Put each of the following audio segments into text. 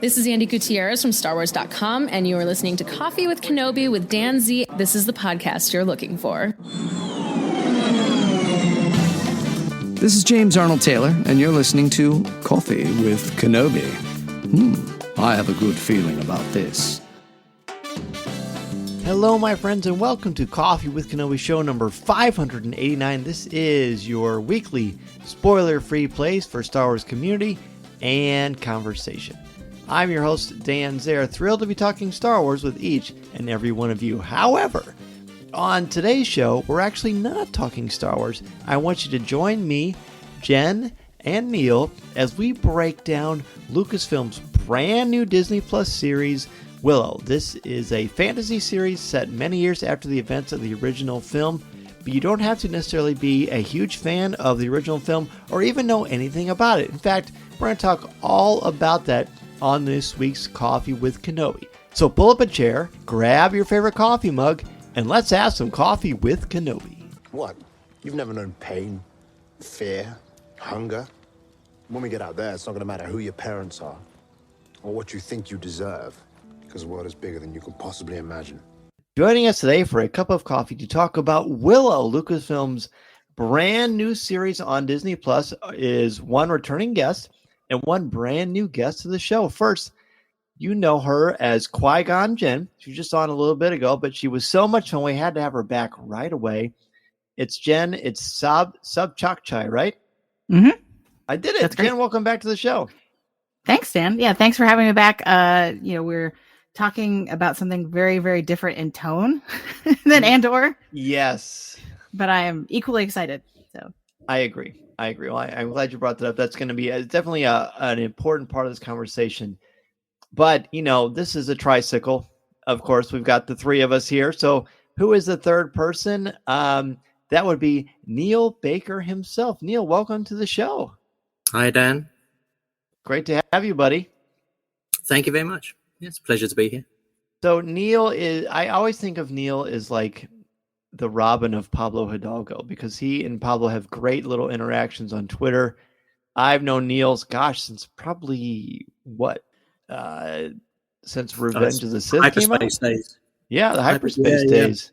This is Andy Gutierrez from StarWars.com, and you are listening to Coffee with Kenobi with Dan Z. This is the podcast you're looking for. This is James Arnold Taylor, and you're listening to Coffee with Kenobi. I have a good feeling about this. Hello, my friends, and welcome to Coffee with Kenobi show number 589. This is your weekly spoiler-free place for Star Wars community and conversation. I'm your host, Dan Zare, thrilled to be talking Star Wars with each and every one of you. However, on today's show, we're actually not talking Star Wars. I want you to join me, Jen, and Neil as we break down Lucasfilm's brand new Disney Plus series, Willow. This is a fantasy series set many years after the events of the original film, but you don't have to necessarily be a huge fan of the original film or even know anything about it. In fact, we're going to talk all about that on this week's Coffee with Kenobi. So pull up a chair, grab your favorite coffee mug, and let's have some coffee with Kenobi. What? You've never known pain, fear, hunger? When we get out there, it's not going to matter who your parents are or what you think you deserve, because the world is bigger than you could possibly imagine. Joining us today for a cup of coffee to talk about Willow, Lucasfilm's brand new series on Disney Plus, is one returning guest and one brand new guest to the show. First, you know her as Qui-Gon Jinn. She was just on a little bit ago, but she was so much fun, we had to have her back right away. It's Jen. It's Sopchockchai, right? Mm-hmm. I did it. That's great. Jen, welcome back to the show. Thanks, Dan. Yeah, thanks for having me back. We're talking about something very, very different in tone than Andor. Yes. But I am equally excited. So I agree. Well, I'm glad you brought that up. That's going to be definitely an important part of this conversation. But, this is a tricycle. Of course, we've got the three of us here. So who is the third person? That would be Neil Baker himself. Neil, welcome to the show. Hi, Dan. Great to have you, buddy. Thank you very much. It's a pleasure to be here. So I always think of Neil as like the Robin of Pablo Hidalgo, because he and Pablo have great little interactions on Twitter. I've known Neil's, since probably since Revenge of the Sith came out? Days. Yeah, the hyperspace days.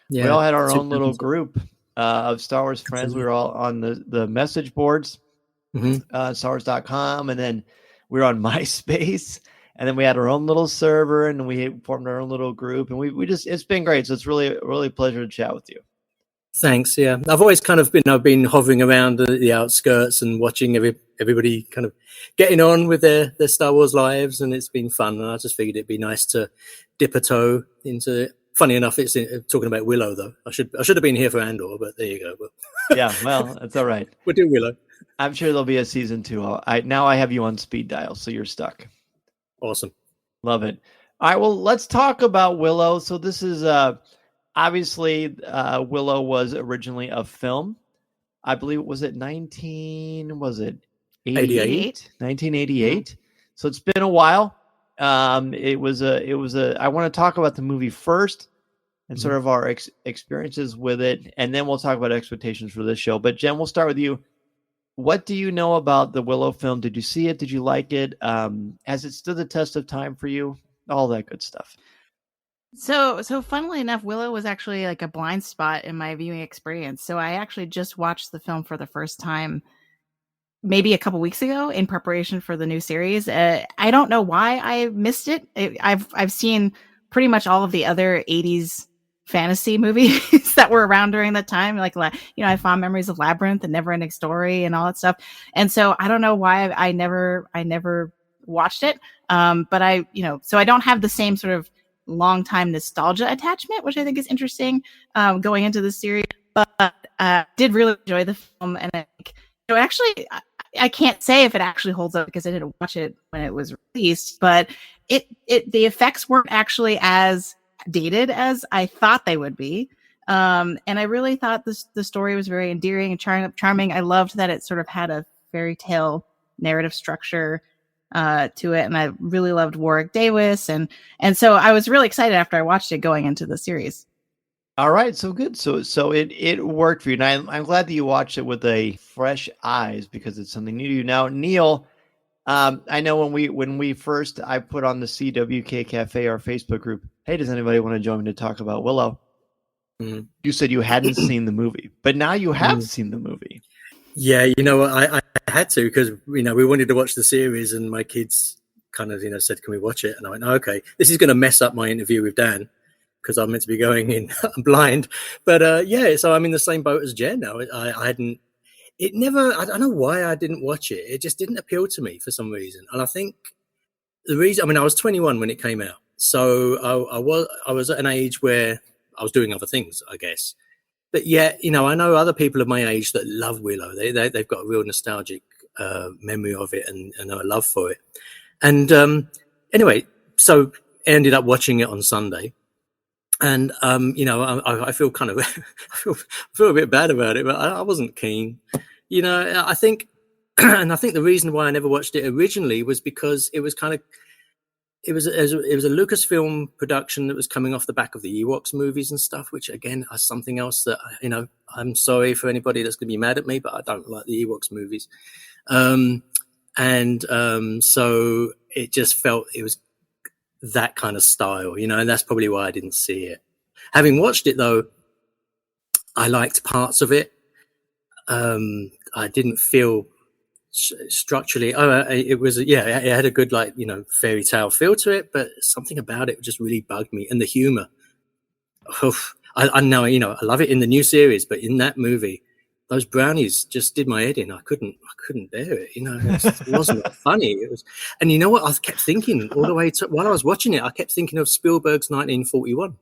Yeah. We all had our own little group of Star Wars friends. We were all on the message boards, StarWars.com, and then we were on MySpace, and then we had our own little server, and we formed our own little group, and we just, it's been great. So it's really a pleasure to chat with you. Thanks. Yeah, I've always kind of been hovering around the outskirts and watching everybody kind of getting on with their Star Wars lives, and it's been fun. And I just figured it'd be nice to dip a toe into it. Funny enough, it's talking about Willow though. I should have been here for Andor, but there you go. But Yeah, well, that's all right. We'll do Willow. I'm sure there'll be a season 2. Now I have you on speed dial, so you're stuck. Awesome. Love it. All right, well, let's talk about Willow. So this is obviously Willow was originally a film. I believe it was 1988? 1988. So it's been a while. It was I want to talk about the movie first and sort of our experiences with it, and then we'll talk about expectations for this show. But Jen, we'll start with you. What do you know about the Willow film? Did you see it? Did you like it? Has it stood the test of time for you? All that good stuff. So funnily enough, Willow was actually like a blind spot in my viewing experience. So I actually just watched the film for the first time maybe a couple weeks ago in preparation for the new series. I don't know why I missed it. I've seen pretty much all of the other 80s fantasy movies that were around during that time. Like, I have fond memories of Labyrinth and Neverending Story and all that stuff. And so I don't know why I never watched it. But so I don't have the same sort of long time nostalgia attachment, which I think is interesting going into the series. But did really enjoy the film, and I think, actually, I can't say if it actually holds up because I didn't watch it when it was released. But the effects weren't actually as dated as I thought they would be. And I really thought the story was very endearing and charming. I loved that it sort of had a fairy tale narrative structure to it. And I really loved Warwick Davis. And so I was really excited after I watched it going into the series. All right, so good. So it worked for you. And I'm glad that you watched it with a fresh eyes because it's something new to you. Now, Neil, I know when we first I put on the CWK Cafe, our Facebook group. Hey, does anybody want to join me to talk about Willow? Mm. You said you hadn't seen the movie, but now you have seen the movie. Yeah, I had to because we wanted to watch the series, and my kids kind of said, "Can we watch it?" And I went, oh, "Okay, this is going to mess up my interview with Dan because I'm meant to be going in blind." But yeah, so I'm in the same boat as Jen now. I hadn't. It never. I don't know why I didn't watch it. It just didn't appeal to me for some reason, and I think the reason. I mean, I was 21 when it came out, so I was at an age where I was doing other things, I guess. But yeah, I know other people of my age that love Willow. They've got a real nostalgic memory of it and a love for it. And anyway, so I ended up watching it on Sunday, and I feel kind of I feel a bit bad about it, but I wasn't keen. I think, and I think the reason why I never watched it originally was because it was kind of. It was a Lucasfilm production that was coming off the back of the Ewoks movies and stuff, which again is something else that I'm sorry for anybody that's going to be mad at me, but I don't like the Ewoks movies, so it just felt it was that kind of style, and that's probably why I didn't see it. Having watched it though, I liked parts of it. I didn't feel. Structurally, it had a good fairy tale feel to it, but something about it just really bugged me, and the humor. I know I love it in the new series, but in that movie, those brownies just did my head in. I couldn't bear it. It wasn't funny. It was, and you know what? I kept thinking all the way while I was watching it. I kept thinking of Spielberg's 1941,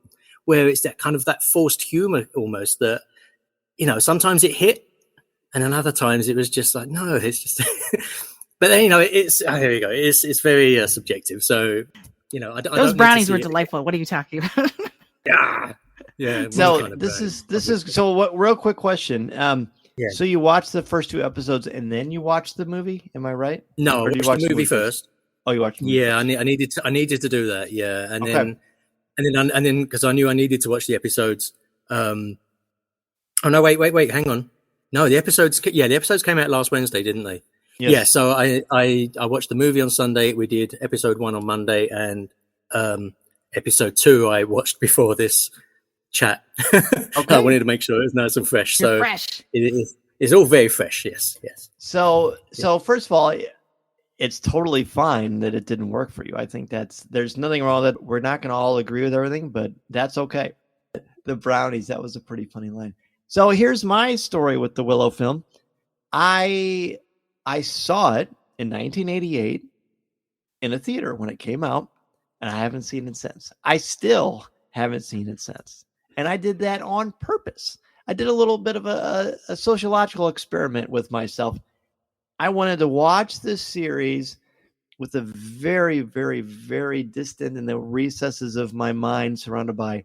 where it's that kind of that forced humor almost that sometimes it hit. And then other times it was just like, no, it's just, but then, it's, here we go. It's very subjective. So, those brownies were delightful. What are you talking about? Yeah. So this is, so what, real quick question. So you watched the first 2 episodes and then you watched the movie. Am I right? No, I watched the movie first. Oh, you watched the movie first. I needed to do that. Yeah. And then, cause I knew I needed to watch the episodes. Oh no, wait, hang on. No, the episodes came out last Wednesday, didn't they? Yes. Yeah, so I watched the movie on Sunday. We did episode 1 on Monday, and episode 2 I watched before this chat. Okay. I wanted to make sure it was nice and fresh. You're fresh. It's all very fresh, yes. So first of all, it's totally fine that it didn't work for you. I think there's nothing wrong with it. We're not going to all agree with everything, but that's okay. The brownies, that was a pretty funny line. So here's my story with the Willow film. I saw it in 1988 in a theater when it came out, and I haven't seen it since. I still haven't seen it since. And I did that on purpose. I did a little bit of a sociological experiment with myself. I wanted to watch this series with a very, very, very distant in the recesses of my mind, surrounded by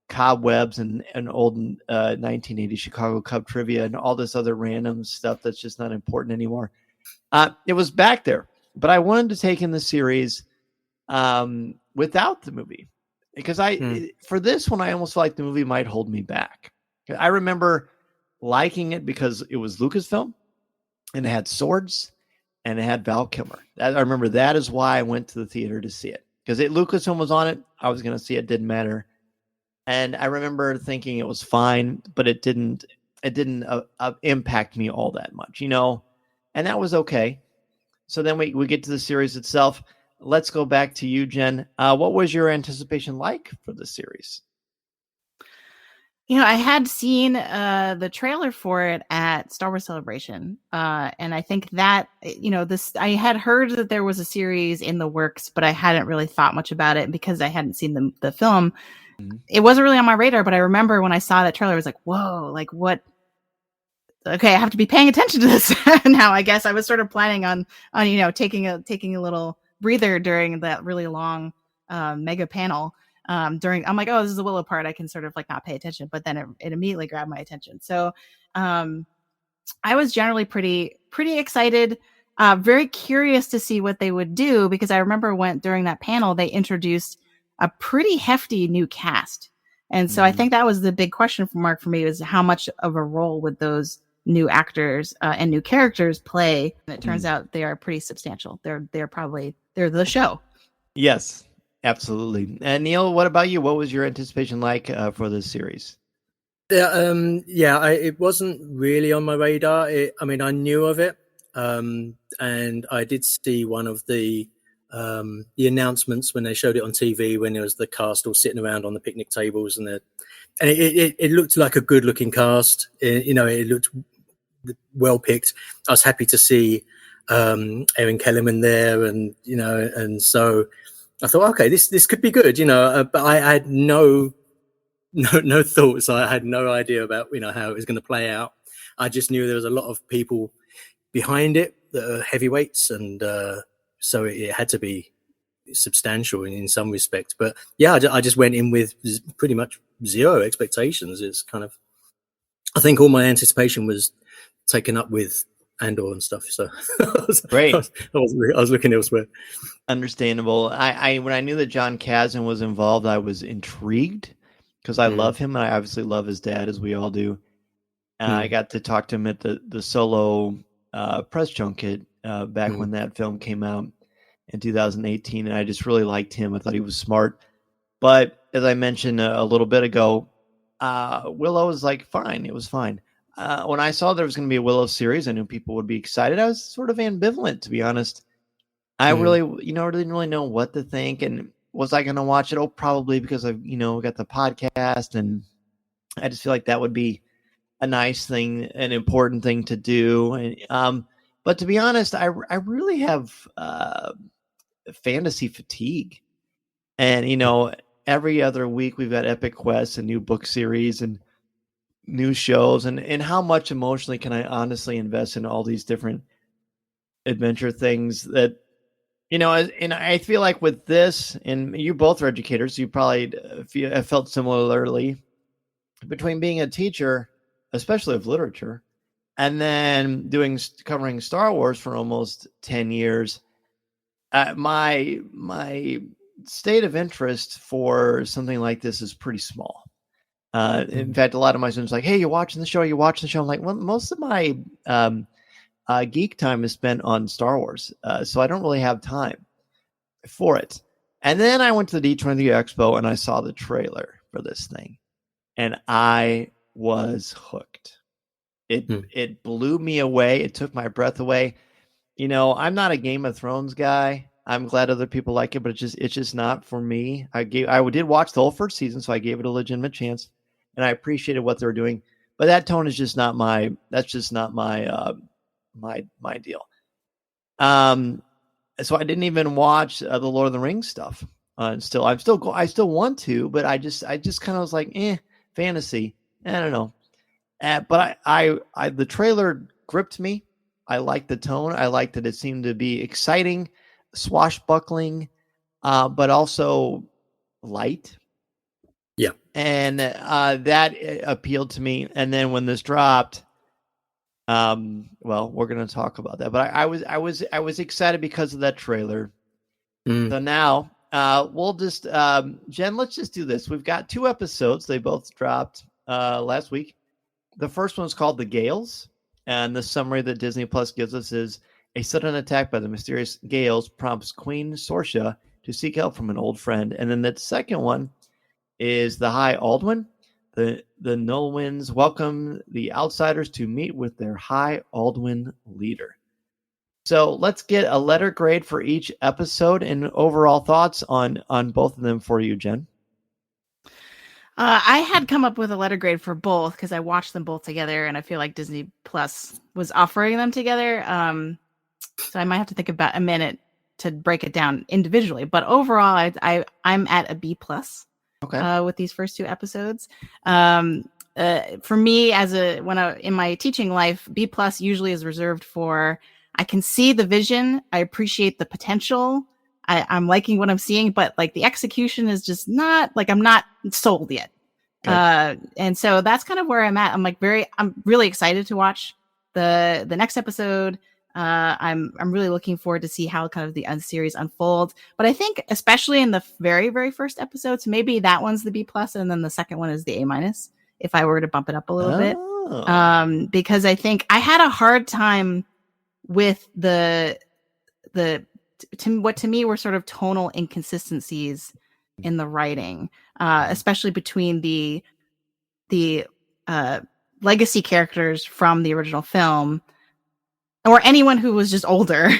cobwebs and old 1980 Chicago Cub trivia and all this other random stuff that's just not important anymore. It was back there, but I wanted to take in the series without the movie because for this one, I almost felt like the movie might hold me back. I remember liking it because it was Lucasfilm and it had swords and it had Val Kilmer. I remember that is why I went to the theater to see it because Lucasfilm was on it. I was going to see it. Didn't matter. And I remember thinking it was fine, but it didn't impact me all that much, and that was okay. So then we get to the series itself. Let's go back to you, Jen. What was your anticipation like for the series? I had seen the trailer for it at Star Wars Celebration. And I think that, I had heard that there was a series in the works, but I hadn't really thought much about it because I hadn't seen the film. It wasn't really on my radar, but I remember when I saw that trailer, I was like, whoa, like what? Okay, I have to be paying attention to this now. I guess I was sort of planning on taking a little breather during that really long mega panel. I'm like, oh, this is the Willow part. I can sort of like not pay attention, but then it immediately grabbed my attention. So I was generally pretty excited, very curious to see what they would do because I remember during that panel they introduced a pretty hefty new cast. And so I think that was the big question mark for me was how much of a role would those new actors and new characters play. And it turns out they are pretty substantial. They're the show. Yes, absolutely. And Neil, what about you? What was your anticipation like for this series? Yeah, it wasn't really on my radar. I mean, I knew of it, and I did see one of the announcements when they showed it on TV, when there was the cast all sitting around on the picnic tables, and it looked like a good-looking cast. It looked well picked. I was happy to see Erin Kellerman there, and so I thought, okay, this could be good, but I had no thoughts. I had no idea about how it was going to play out. I just knew there was a lot of people behind it that are heavyweights, and so it had to be substantial in some respects. But yeah, I just went in with pretty much zero expectations. It's kind of, I think all my anticipation was taken up with Andor and stuff. So Great. I was looking elsewhere. Understandable. I when I knew that John Kasdan was involved, I was intrigued because I love him, and I obviously love his dad, as we all do. I got to talk to him at the Solo press junket back when that film came out in 2018, and I just really liked him. I thought he was smart. But as I mentioned a little bit ago, Willow was like, fine. It was fine. When I saw there was going to be a Willow series, I knew people would be excited. I was sort of ambivalent, to be honest. I really, didn't really know what to think. And was I going to watch it? Oh, probably, because I've, got the podcast, and I just feel like that would be a nice thing, an important thing to do. And, but to be honest, I really have fantasy fatigue. And, every other week we've got Epic Quest, a new book series, and new shows. And how much emotionally can I honestly invest in all these different adventure things that, and I feel like with this, and you both are educators, you probably have felt similarly, between being a teacher, especially of literature, and then covering Star Wars for almost 10 years. My state of interest for something like this is pretty small. In fact, a lot of my students are like, hey, you're watching the show? I'm like, well, most of my geek time is spent on Star Wars, so I don't really have time for it. And then I went to the D23 Expo, and I saw the trailer for this thing, and I was hooked. It blew me away. It took my breath away. I'm not a Game of Thrones guy. I'm glad other people like it, but it's just not for me. I did watch the whole first season, so I gave it a legitimate chance, and I appreciated what they were doing. But that tone is just not my. That's just not my my deal. So I didn't even watch the Lord of the Rings stuff. I still want to, but I just kind of was like, fantasy. I don't know. But I the trailer gripped me. I liked the tone. I liked that it seemed to be exciting, swashbuckling, but also light. Yeah. And that appealed to me. And then when this dropped, well, we're going to talk about that, but I was excited because of that trailer. So now, we'll just, Jen, let's just do this. We've got 2 episodes. They both dropped, last week. The first one's called The Gales. And the summary that Disney Plus gives us is: a sudden attack by the mysterious Gales prompts Queen Sorsha to seek help from an old friend. And then the second one is The High Aldwin. The Nolwynns welcome the outsiders to meet with their High Aldwin leader. So let's get a letter grade for each episode and overall thoughts on both of them for you, Jen. I had come up with a letter grade for both because I watched them both together, and I feel like Disney Plus was offering them together. So I might have to think about a minute to break it down individually. But overall, I'm at a B plus. Okay. With these first 2 episodes. For me, in my teaching life, B plus usually is reserved for, I can see the vision, I appreciate the potential, I'm liking what I'm seeing, but like the execution is just not, like, I'm not sold yet. And so that's kind of where I'm at. I'm really excited to watch the next episode. I'm really looking forward to see how kind of the series unfolds. But I think especially in the very, very first episodes, maybe that one's the B plus, and then the second one is the A minus. if I were to bump it up a little bit. Oh. Because I think I had a hard time with what to me were sort of tonal inconsistencies in the writing, especially between the legacy characters from the original film, or anyone who was just older,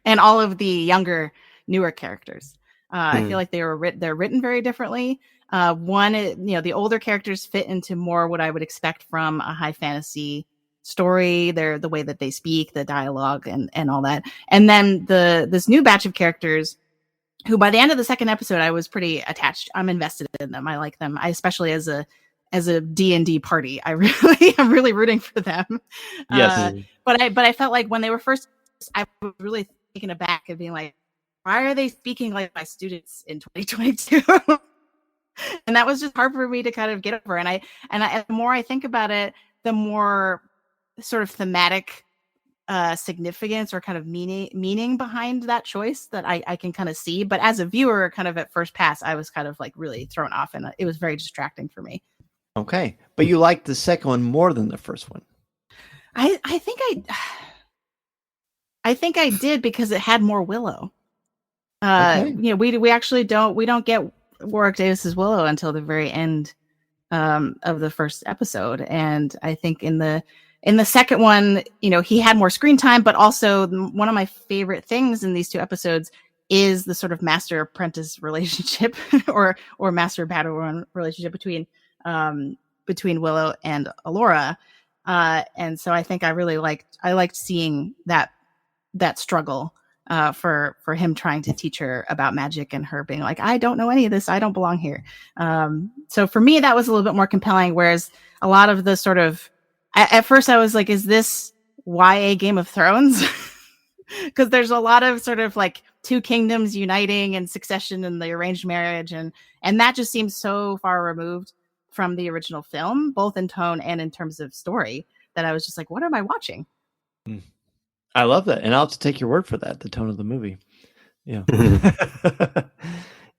and all of the younger, newer characters. I feel like they're written very differently. The older characters fit into more what I would expect from a high fantasy story. They're the way that they speak, the dialogue, and all that. And then this new batch of characters, who by the end of the second episode, I was pretty attached. I'm invested in them. I like them. I especially as a D&D party, I'm really rooting for them. Yes. But I felt like when they were first, I was really taken aback and being like, why are they speaking like my students in 2022? And that was just hard for me to kind of get over. And the more I think about it, the more sort of thematic significance or kind of meaning behind that choice that I can kind of see. But as a viewer, kind of at first pass, I was kind of like really thrown off, and it was very distracting for me. Okay. But you liked the second one more than the first one. I think I did, because it had more Willow. Okay. We actually don't get Warwick Davis's Willow until the very end of the first episode, and I think in the second one, he had more screen time, but also one of my favorite things in these two episodes is the sort of master apprentice relationship or master Padawan relationship between Willow and Alora. And so I think I really liked seeing that struggle for him trying to teach her about magic, and her being like, I don't know any of this. I don't belong here. So for me, that was a little bit more compelling. Whereas a lot of the sort of, at first I was like, is this YA Game of Thrones? Because there's a lot of sort of like two kingdoms uniting and succession and the arranged marriage. And that just seems so far removed from the original film, both in tone and in terms of story, that I was just like, what am I watching? I love that. And I'll have to take your word for that, the tone of the movie. Yeah.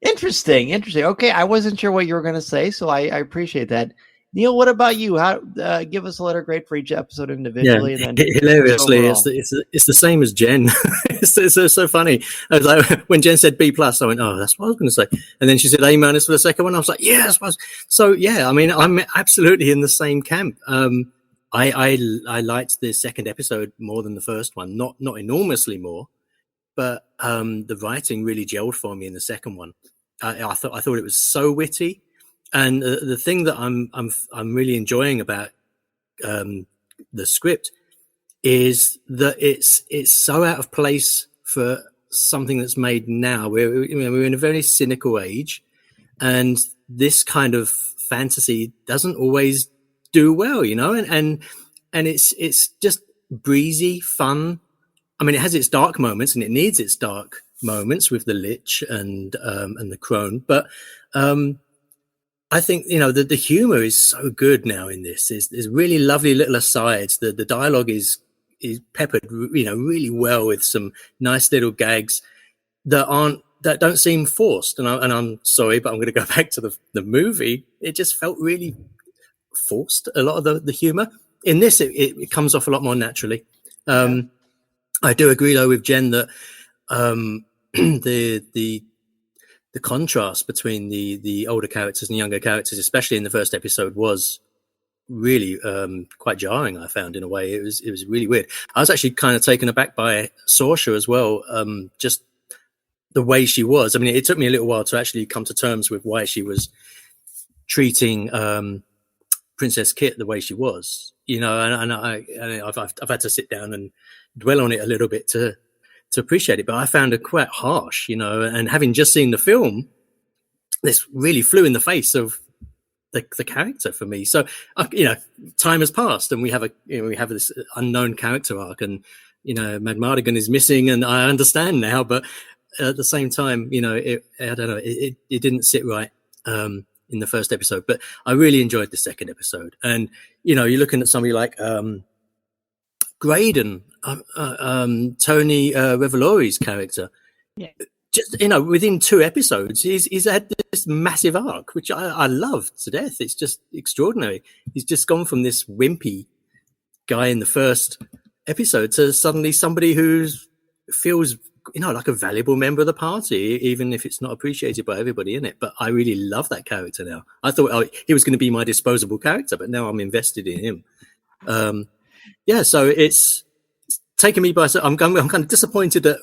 Interesting. Okay. I wasn't sure what you were going to say, so I appreciate that. Neil, what about you? How give us a letter grade for each episode individually. Yeah, and then hilariously, overall. it's the same as Jen. it's so funny. I was like, when Jen said B+, I went, oh, that's what I was going to say. And then she said A- for the second one. I was like, yeah, that's what I was. So yeah, I mean, I'm absolutely in the same camp. I liked the second episode more than the first one, not enormously more, but the writing really gelled for me in the second one. I thought it was so witty. And the thing that I'm really enjoying about the script is that it's so out of place for something that's made now. We're in a very cynical age, and this kind of fantasy doesn't always do well, and it's just breezy, fun. I mean, it has its dark moments, and it needs its dark moments with the Lich and the Crone, but I think, the humor is so good now in this. There's really lovely little asides. The dialogue is peppered, really well with some nice little gags that don't seem forced. And I'm sorry, but I'm going to go back to the movie. It just felt really forced, a lot of the humor. In this, it comes off a lot more naturally. I do agree, though, with Jen that the contrast between the older characters and younger characters, especially in the first episode, was really quite jarring. I found, in a way, it was really weird. I was actually kind of taken aback by Saoirse as well, just the way she was. I mean, it took me a little while to actually come to terms with why she was treating Princess Kit the way she was, and I've had to sit down and dwell on it a little bit to appreciate it, but I found her quite harsh, and having just seen the film, this really flew in the face of the character for me. So, time has passed, and we have this unknown character arc, and Madmartigan is missing, and I understand now, but at the same time, I don't know, it didn't sit right in the first episode, but I really enjoyed the second episode. And you're looking at somebody like Graydon, Tony Revolori's character, just, you know, within 2 episodes, he's had this massive arc, which I love to death. It's just extraordinary. He's just gone from this wimpy guy in the first episode to suddenly somebody who feels, you know, like a valuable member of the party, even if it's not appreciated by everybody in it. But I really love that character now. I thought he was going to be my disposable character, but now I'm invested in him. So it's taken me by. I'm kind of disappointed that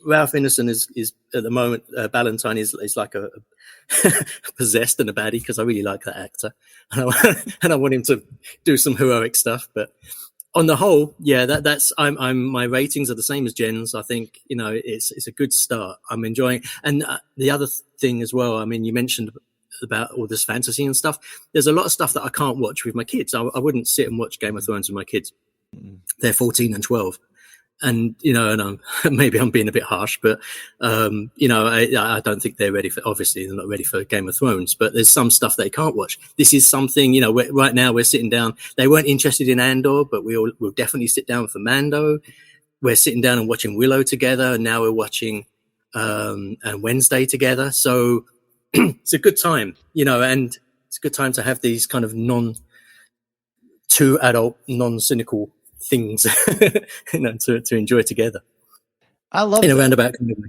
Ralph Ineson is at the moment. Ballantyne is like a possessed and a baddie, because I really like that actor, and I want him to do some heroic stuff. But on the whole, yeah, that's my ratings are the same as Jen's. I think, you know, it's a good start. I'm enjoying, and the other thing as well. I mean, you mentioned about all this fantasy and stuff. There's a lot of stuff that I can't watch with my kids. I wouldn't sit and watch Game of Thrones with my kids. They're 14 and 12. And, you know, and maybe I'm being a bit harsh, but, you know, I don't think they're ready for, obviously they're not ready for Game of Thrones, but there's some stuff they can't watch. This is something, you know, right now we're sitting down. They weren't interested in Andor, but we'll definitely sit down for Mando. We're sitting down and watching Willow together. And now we're watching, and Wednesday together. So it's a good time, you know, and it's a good time to have these kind of too adult, non-cynical things, you know, to enjoy together. I love in that. A roundabout kind of way.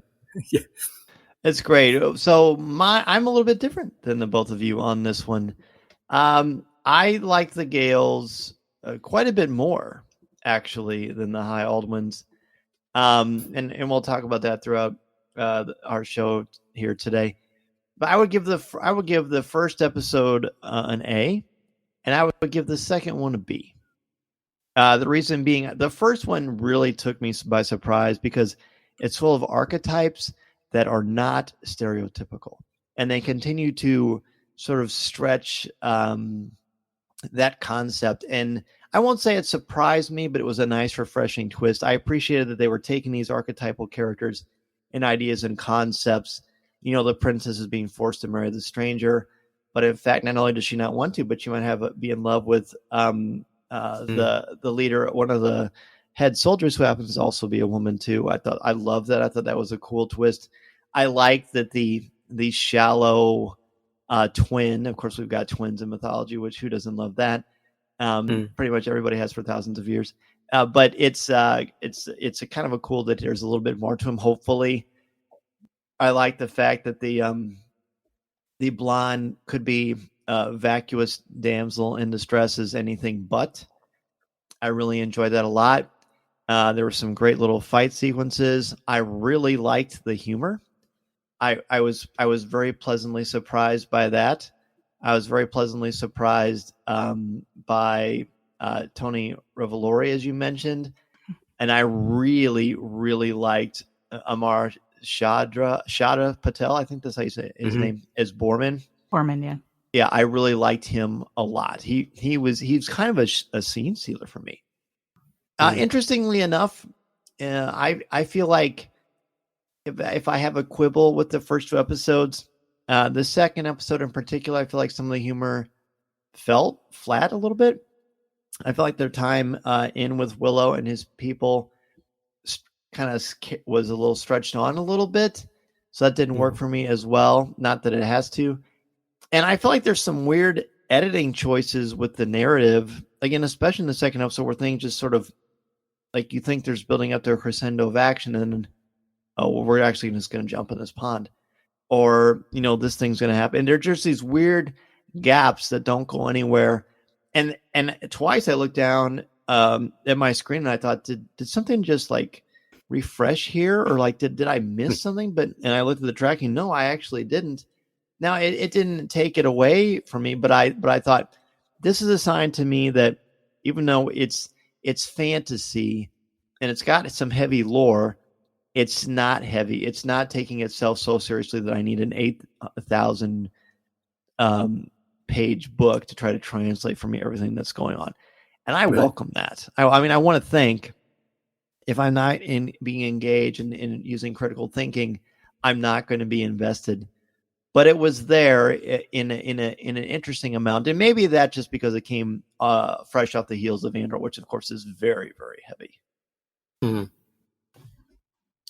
Yeah, it's great. So I'm a little bit different than the both of you on this one. I like the Gales quite a bit more, actually, than the High Aldwins. And we'll talk about that throughout our show here today. But I would give the first episode an A, and I would give the second one a B. The reason being, the first one really took me by surprise because it's full of archetypes that are not stereotypical, and they continue to sort of stretch that concept. And I won't say it surprised me, but it was a nice, refreshing twist. I appreciated that they were taking these archetypal characters and ideas and concepts. You know, the princess is being forced to marry the stranger, but in fact, not only does she not want to, but she might be in love with the leader, one of the head soldiers, who happens to also be a woman too. I love that. I thought that was a cool twist. I like that the shallow twin. Of course, we've got twins in mythology, which who doesn't love that? Pretty much everybody has for thousands of years. But it's a kind of a cool that there's a little bit more to him. Hopefully, I like the fact that the blonde could be vacuous damsel in distress is anything but. I really enjoyed that a lot. There were some great little fight sequences. I really liked the humor. I was very pleasantly surprised by that. I was very pleasantly surprised by Tony Revolori, as you mentioned, and I really, really liked Amar Shada Patel. I think that's how you say his name is Borman. Borman, yeah. Yeah, I really liked him a lot. He's kind of a scene stealer for me. Interestingly enough, I feel like if I have a quibble with the first 2 episodes, the second episode in particular, I feel like some of the humor felt flat a little bit. I feel like their time in with Willow and his people kind of was a little stretched on a little bit. So that didn't work for me as well. Not that it has to. And I feel like there's some weird editing choices with the narrative, again, especially in the second episode, where things just sort of like you think there's building up to a crescendo of action, and then, oh, well, we're actually just going to jump in this pond, or, you know, this thing's going to happen. And there's just these weird gaps that don't go anywhere. And twice I looked down at my screen and I thought, did something just like refresh here, or like did I miss something? And I looked at the tracking. No, I actually didn't. Now, it didn't take it away from me, but I thought this is a sign to me that even though it's fantasy and it's got some heavy lore, it's not heavy. It's not taking itself so seriously that I need an 8,000 page book to try to translate for me everything that's going on. And I welcome that. I mean, I want to think, if I'm not being engaged in using critical thinking, I'm not going to be invested. But it was there in an interesting amount, and maybe that just because it came fresh off the heels of Andor, which of course is very, very heavy.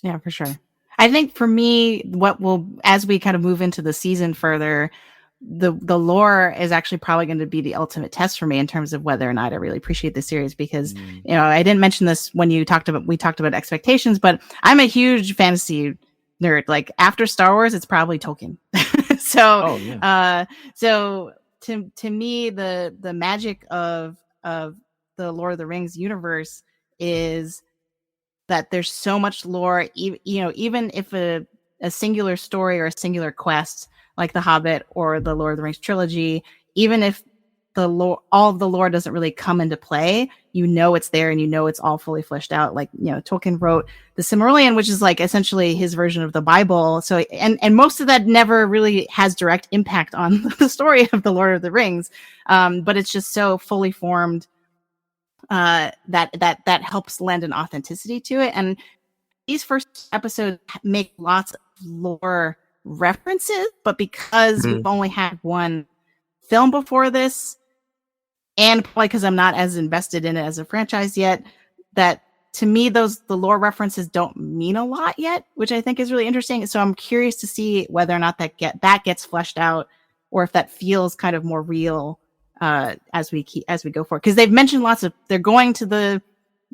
Yeah, for sure. I think for me, what will, as we kind of move into the season further, the lore is actually probably going to be the ultimate test for me in terms of whether or not I really appreciate the series. Because I didn't mention this when we talked about expectations, but I'm a huge fantasy nerd. Like after Star Wars, it's probably Tolkien. So to me, the magic of the Lord of the Rings universe is that there's so much lore, even if a singular story or a singular quest like The Hobbit or the Lord of the Rings trilogy, even if all of the lore doesn't really come into play, it's there and it's all fully fleshed out. Like, Tolkien wrote the Silmarillion, which is like essentially his version of the Bible. So, and most of that never really has direct impact on the story of the Lord of the Rings. But it's just so fully formed that helps lend an authenticity to it. And these first episodes make lots of lore references, but because we've only had one film before this, and probably because I'm not as invested in it as a franchise yet, that to me the lore references don't mean a lot yet, which I think is really interesting. So I'm curious to see whether or not that gets fleshed out, or if that feels kind of more real as we go forward, because they've mentioned they're going to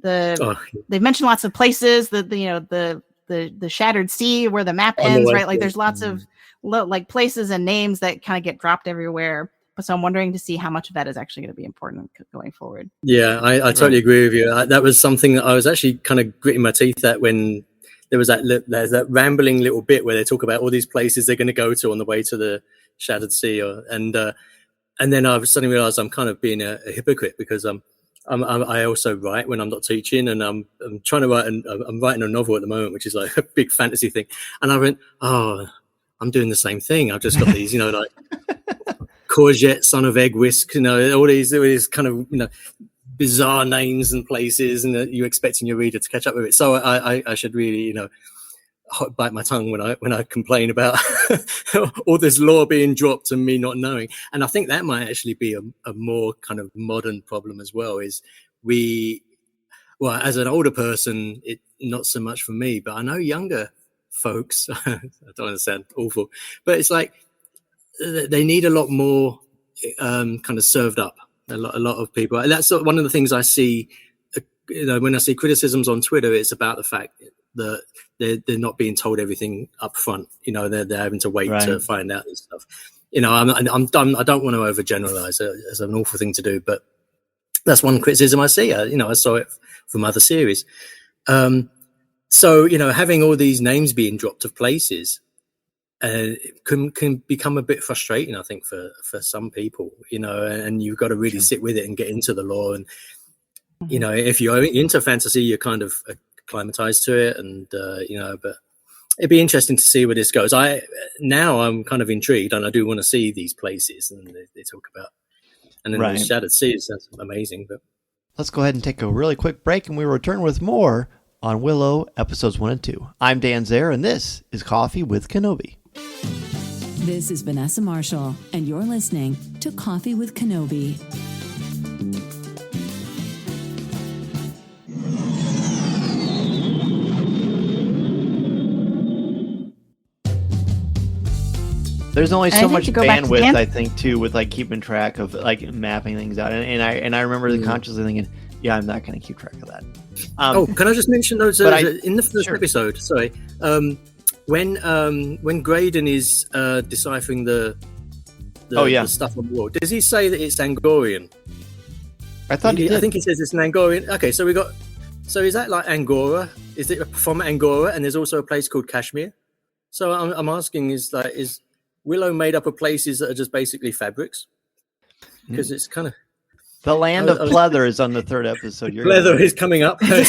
they've mentioned lots of places, the Shattered Sea where the map ends, right? Like there's lots of like places and names that kind of get dropped everywhere. So I'm wondering to see how much of that is actually going to be important going forward. Yeah, I totally agree with you. That was something that I was actually kind of gritting my teeth at when there was there's that rambling little bit where they talk about all these places they're going to go to on the way to the Shattered Sea, and then I suddenly realized I'm kind of being a hypocrite, because I also write when I'm not teaching, and I'm trying to write. I'm writing a novel at the moment, which is like a big fantasy thing. And I went, I'm doing the same thing. I've just got these, like courgette, son of egg whisk, all these kind of bizarre names and places, and you're expecting your reader to catch up with it. So I should really bite my tongue when I complain about all this lore being dropped and me not knowing. And I think that might actually be a more kind of modern problem as well. Is as an older person, it not so much for me, but I know younger folks. I don't want to sound awful, but it's like they need a lot more kind of served up. A lot of people. And that's one of the things I see. When I see criticisms on Twitter, it's about the fact that they're not being told everything up front. They're having to wait to find out this stuff. I'm done. I don't want to overgeneralize it as an awful thing to do, but that's one criticism I see. I saw it from other series. So having all these names being dropped of places can become a bit frustrating, I think, for some people. And you've got to really sit with it and get into the lore. And if you're into fantasy, you're kind of acclimatized to it, and but it'd be interesting to see where this goes. I'm kind of intrigued, and I do want to see these places and they talk about. And then the Shattered Sea sounds amazing. But let's go ahead and take a really quick break, and we return with more on Willow episodes 1 and 2. I'm Dan Zare, and this is Coffee with Kenobi. This is Vanessa Marshall, and you're listening to Coffee with Kenobi. There's only so much bandwidth, I think, too, with like keeping track of like mapping things out, and I rememre the consciously thinking, yeah, I'm not going to keep track of that. Can I just mention those in the first episode? Sorry, when Graydon is deciphering the stuff on the wall, does he say that it's Angorian? I thought he did. I think he says it's an Angorian. Okay, so is that like Angora? Is it from Angora? And there's also a place called Kashmir. So I'm asking, is Willow made up of places that are just basically fabrics? Because it's kind of the land of pleather is on the third episode. Pleather is coming up. Yeah.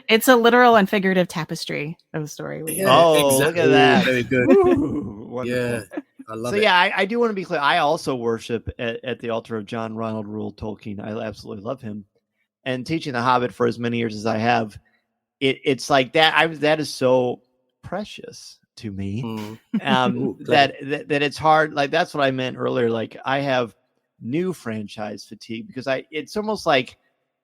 It's a literal and figurative tapestry of the story. Exactly. Look at that. Very good. Wonderful. Yeah, I love it. So yeah, I do want to be clear. I also worship at the altar of John Ronald Reuel Tolkien. I absolutely love him. And teaching The Hobbit for as many years as I have, it's like that. That is so precious to me that it's hard. Like that's what I meant earlier. Like I have new franchise fatigue because it's almost like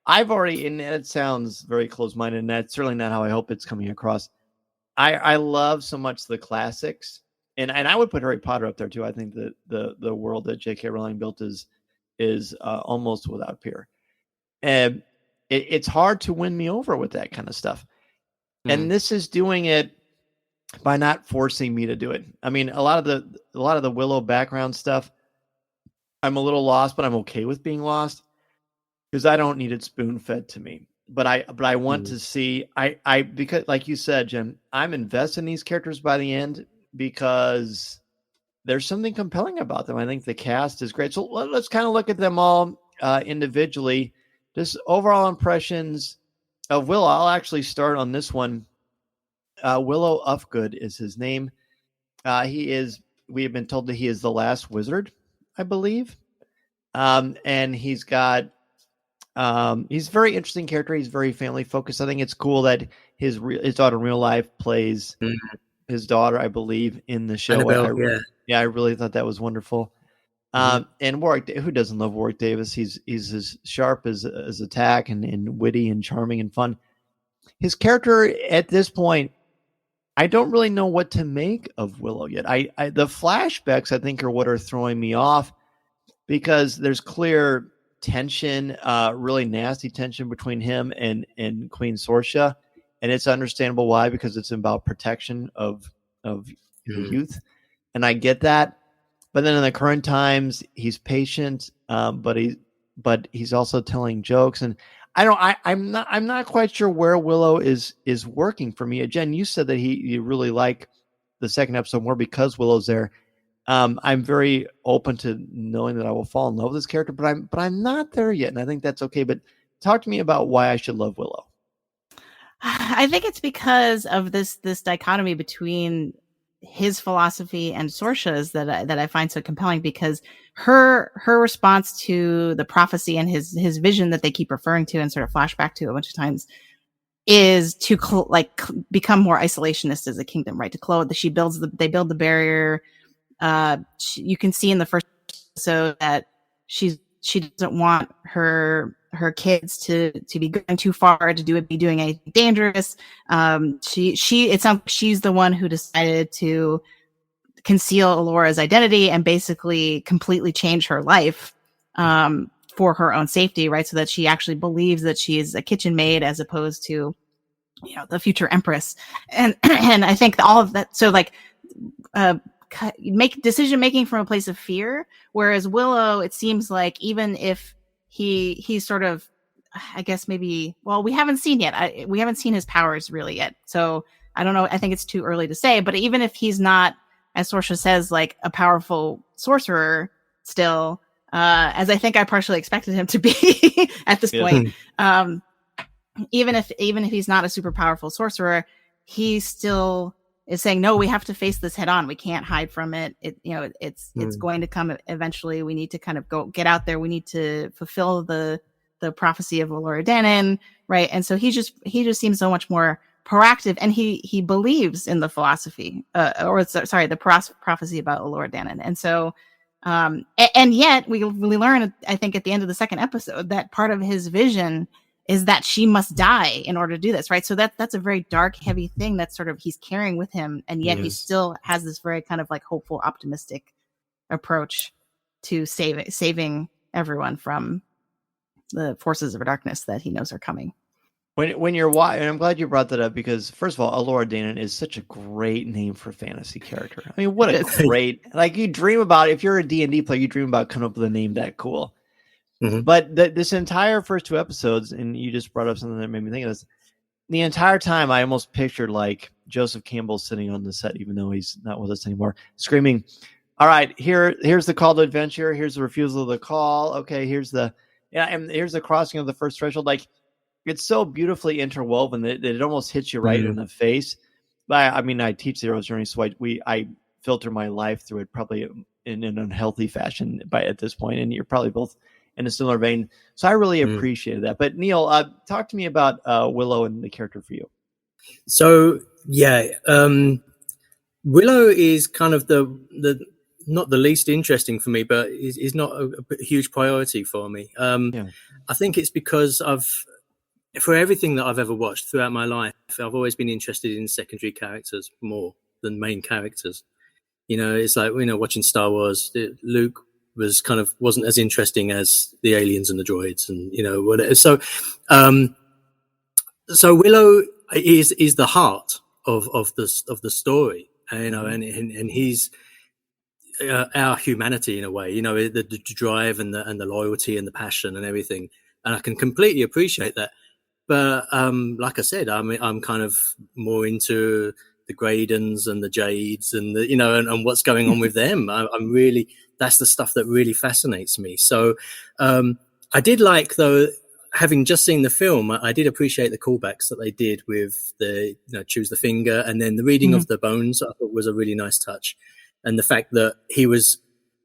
I've already, and it sounds very close-minded, and that's certainly not how I hope it's coming across. I love so much the classics, and I would put Harry Potter up there too. I think that the world that J.K. Rowling built is almost without peer, and it's hard to win me over with that kind of stuff. And this is doing it by not forcing me to do it. I mean, a lot of the Willow background stuff, I'm a little lost, but I'm okay with being lost because I don't need it spoon-fed to me. But I want to see because like you said, Jim, I'm invested in these characters by the end because there's something compelling about them. I think the cast is great. So let's kind of look at them all individually. Just overall impressions of Willow. I'll actually start on this one. Willow Ufgood is his name. We have been told that he is the last wizard, I believe. And he's got, he's a very interesting character. He's very family focused. I think it's cool that his daughter in real life plays his daughter, I believe, in the show. Annabelle, I really thought that was wonderful. And Warwick, who doesn't love Warwick Davis? He's as sharp as attack and witty and charming and fun. His character at this point, I don't really know what to make of Willow yet. The flashbacks, I think, are what are throwing me off because there's clear tension, really nasty tension between him and Queen Sorsha. And it's understandable why, because it's about protection of youth. And I get that. But then in the current times, he's patient, but he's also telling jokes. And I'm not quite sure where Willow is working for me. Jen, you said that you really like the second episode more because Willow's there. I'm very open to knowing that I will fall in love with this character, but I'm not there yet, and I think that's okay. But talk to me about why I should love Willow. I think it's because of this dichotomy between his philosophy and Sorsha's that I find so compelling, because her response to the prophecy and his vision that they keep referring to and sort of flashback to a bunch of times is to become more isolationist as a kingdom, right? They build the barrier. You can see in the first episode that she doesn't want her kids to be going too far, to be doing anything dangerous. It sounds like she's the one who decided to conceal Alora's identity and basically completely change her life for her own safety, right? So that she actually believes that she is a kitchen maid as opposed to, the future empress. And I think all of that. So make decision making from a place of fear, whereas Willow, it seems like even if he's sort of, I guess maybe, well, we haven't seen yet. We haven't seen his powers really yet. So I don't know. I think it's too early to say, but even if he's not, as Sorsha says, like a powerful sorcerer still, as I think I partially expected him to be at this point, even if he's not a super powerful sorcerer, he still is saying, no, we have to face this head on. We can't hide from it. It's going to come eventually. We need to kind of get out there. We need to fulfill the prophecy of Elora Danan, right? And so he just seems so much more proactive, and he believes in the philosophy, the prophecy about Elora Danan. And so, and yet we learn, I think, at the end of the second episode, that part of his vision is that she must die in order to do this, right? So that's a very dark, heavy thing that sort of he's carrying with him, and yet he still has this very kind of like hopeful, optimistic approach to saving everyone from the forces of darkness that he knows are coming. When you're watching, and I'm glad you brought that up, because first of all, Elora Danan is such a great name for a fantasy character. I mean, what a great, you dream about, if you're a D&D player, you dream about coming up with a name that cool. Mm-hmm. But this entire first two episodes, and you just brought up something that made me think of this, the entire time I almost pictured like Joseph Campbell sitting on the set, even though he's not with us anymore, screaming, all right, here's the call to adventure, here's the refusal of the call, okay, here's the crossing of the first threshold. Like, it's so beautifully interwoven that it almost hits you right in the face. But I mean, I teach the Hero's Journey, so I filter my life through it probably in an unhealthy fashion at this point, and you're probably both in a similar vein. So I really appreciated that. But Neil, talk to me about Willow and the character for you. So Willow is kind of the not the least interesting for me, but is not a huge priority for me. I think it's because for everything that I've ever watched throughout my life, I've always been interested in secondary characters more than main characters. It's like, watching Star Wars, Luke wasn't as interesting as the aliens and the droids and, whatever. So Willow is the heart of the story, and he's our humanity in a way, the drive and the loyalty and the passion and everything. And I can completely appreciate that. But like I said, I'm kind of more into the Gradens and the Jades and and what's going on with them. I'm really, that's the stuff that really fascinates me. So I did like, though, having just seen the film, I did appreciate the callbacks that they did with the choose the finger, and then the reading of the bones. I thought was a really nice touch, and the fact that he was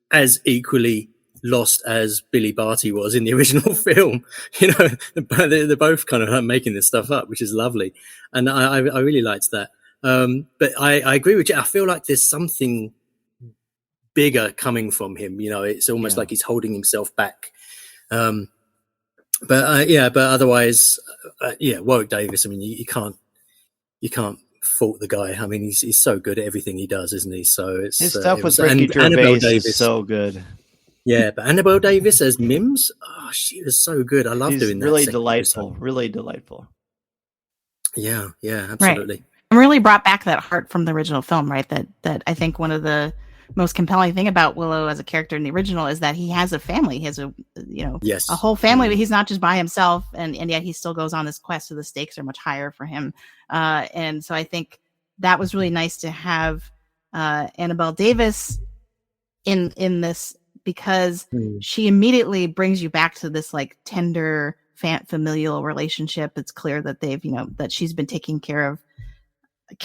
as equally lost as Billy Barty was in the original film. They're both kind of making this stuff up, which is lovely, and I really liked that. But I agree with you. I feel like there's something bigger coming from him. It's almost like he's holding himself back. But otherwise, Warwick Davis. I mean, you can't fault the guy. I mean, he's so good at everything he does, isn't he? So it's his stuff with Ricky Gervais is so good. Yeah, but Annabelle Davis as Mims, she was so good. I love doing that. Really delightful. Really delightful. Yeah, absolutely. Right. And really brought back that heart from the original film, right? That I think one of the most compelling thing about Willow as a character in the original is that he has a family. He has a whole family, but he's not just by himself, and yet he still goes on this quest, so the stakes are much higher for him. And so I think that was really nice to have Annabelle Davis in this, because she immediately brings you back to this like tender familial relationship. It's clear that they've, that she's been taking care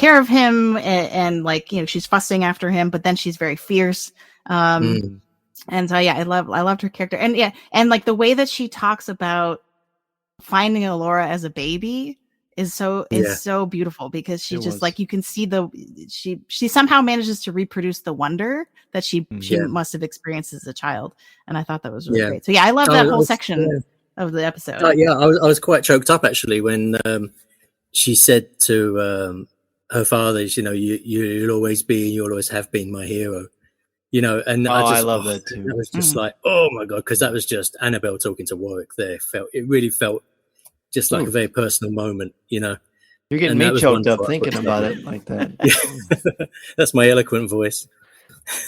of him, and like, she's fussing after him, but then she's very fierce. And so, I loved her character. And like the way that she talks about finding Alora as a baby is so beautiful, because she just like, you can see she somehow manages to reproduce the wonder that she must have experienced as a child. And I thought that was really great. So I love that whole section of the episode. I was quite choked up actually when she said to her father, you'll always be and you'll always have been my hero. And I love that too. It was just like, oh my God, because that was just Annabelle talking to Warwick there. It really felt just like a very personal moment, You're getting me choked up thinking about it like that. Yeah. That's my eloquent voice.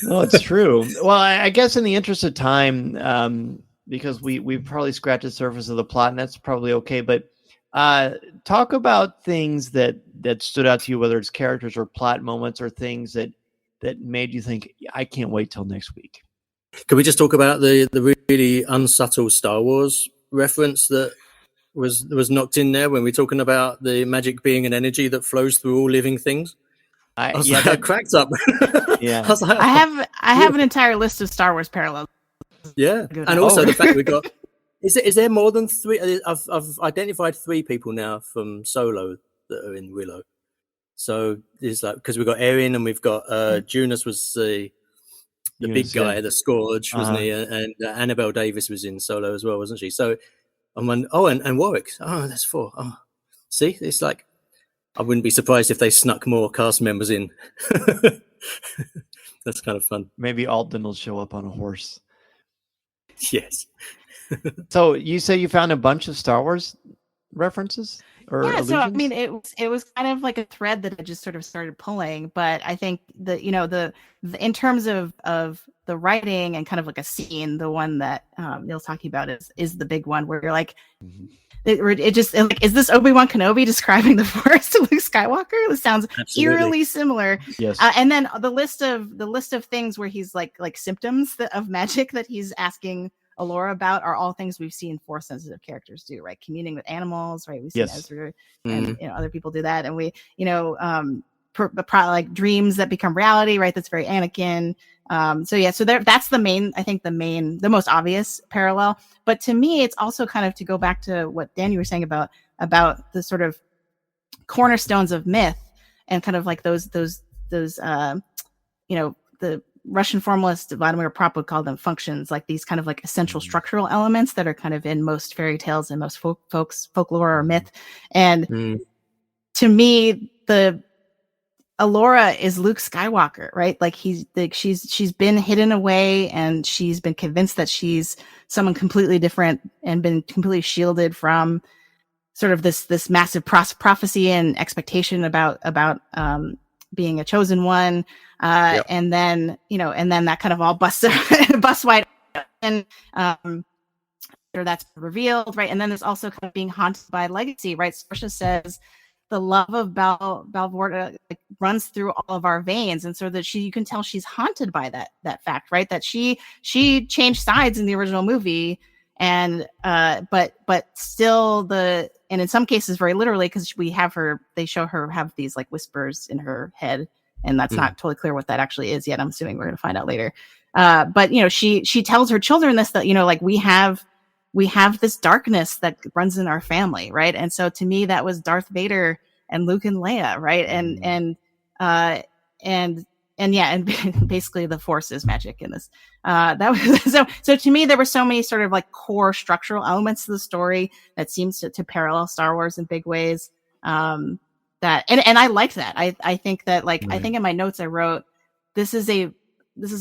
No, it's true. Well, I guess in the interest of time, because we probably scratched the surface of the plot, and that's probably okay. But talk about things that stood out to you, whether it's characters or plot moments or things that made you think, I can't wait till next week. Can we just talk about the really unsubtle Star Wars reference that was knocked in there when we're talking about the magic being an energy that flows through all living things? I cracked up. Yeah, I was like, I have an entire list of Star Wars parallels. Yeah, and also the fact we got is there more than 3? I've identified 3 people now from Solo that are in Willow. So there's like, because we've got Erin and we've got Junus was the big guy, the Scourge, wasn't he? And Annabelle Davis was in Solo as well, wasn't she? So and Warwick. Oh, that's 4. Oh, see, it's like, I wouldn't be surprised if they snuck more cast members in. That's kind of fun. Maybe Aldwin will show up on a horse. Yes. So you say you found a bunch of Star Wars references? So I mean, it was kind of like a thread that I just sort of started pulling, but I think the in terms of the writing and kind of like a scene, the one that Neil's talking about is the big one where you're like, is this Obi-Wan Kenobi describing the Force to Luke Skywalker? This sounds eerily similar. Yes. And then the list of things where he's like symptoms of magic that he's asking Alora about are all things we've seen Force sensitive characters do, right? Communing with animals, right? We've seen Ezra and other people do that, and we, like dreams that become reality, right? That's very Anakin. So that's the most obvious parallel. But to me, it's also kind of to go back to what Dan, you were saying about the sort of cornerstones of myth and kind of like those the Russian formalist Vladimir Propp would call them functions, like these kind of like essential structural elements that are kind of in most fairy tales and most folklore or myth. And to me, the Allura is Luke Skywalker, right? Like she's been hidden away, and she's been convinced that she's someone completely different and been completely shielded from sort of this massive prophecy and expectation about being a chosen one. And then, and then that kind of all busts wide and that's revealed, right? And then there's also kind of being haunted by legacy, right? Saoirse says the love of Balvorda runs through all of our veins, and so that you can tell she's haunted by that fact, right? That she changed sides in the original movie, and but still and in some cases very literally, because they show her have these like whispers in her head, and that's not totally clear what that actually is yet. I'm assuming we're going to find out later. But she tells her children this, that like we have this darkness that runs in our family, right? And so to me, that was Darth Vader and Luke and Leia, right? And basically the Force is magic in this. That was so to me, there were so many sort of like core structural elements to the story that seems to parallel Star Wars in big ways. That and I liked that. I think that I think in my notes I wrote, this is a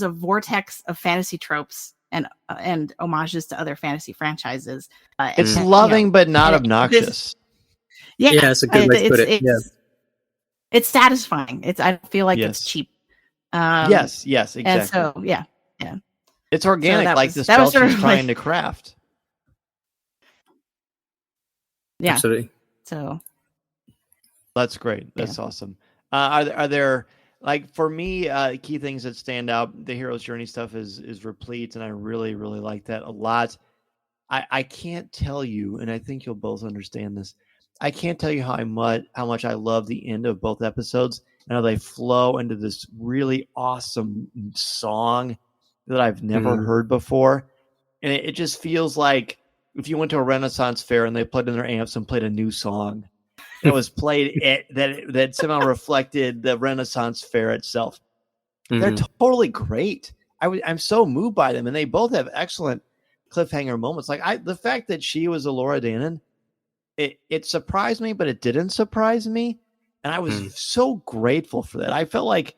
vortex of fantasy tropes and homages to other fantasy franchises. It's loving but not obnoxious. It's a good way to put it. It's satisfying. I feel like it's cheap. Yes, exactly. And so yeah. It's organic, so the spell she's trying to craft. Yeah, absolutely. So that's great. That's awesome. Are there, like, for me, key things that stand out? The hero's journey stuff is replete, and I really, really like that a lot. I can't tell you, and I think you'll both understand this. I can't tell you how much I love the end of both episodes, and how they flow into this really awesome song that I've never heard before. And it just feels like if you went to a Renaissance fair and they plugged in their amps and played a new song that was played that somehow reflected the Renaissance fair itself. They're totally great. I'm so moved by them, and they both have excellent cliffhanger moments. Like the fact that she was Allura Danan, it surprised me, but it didn't surprise me. And I was so grateful for that. I felt like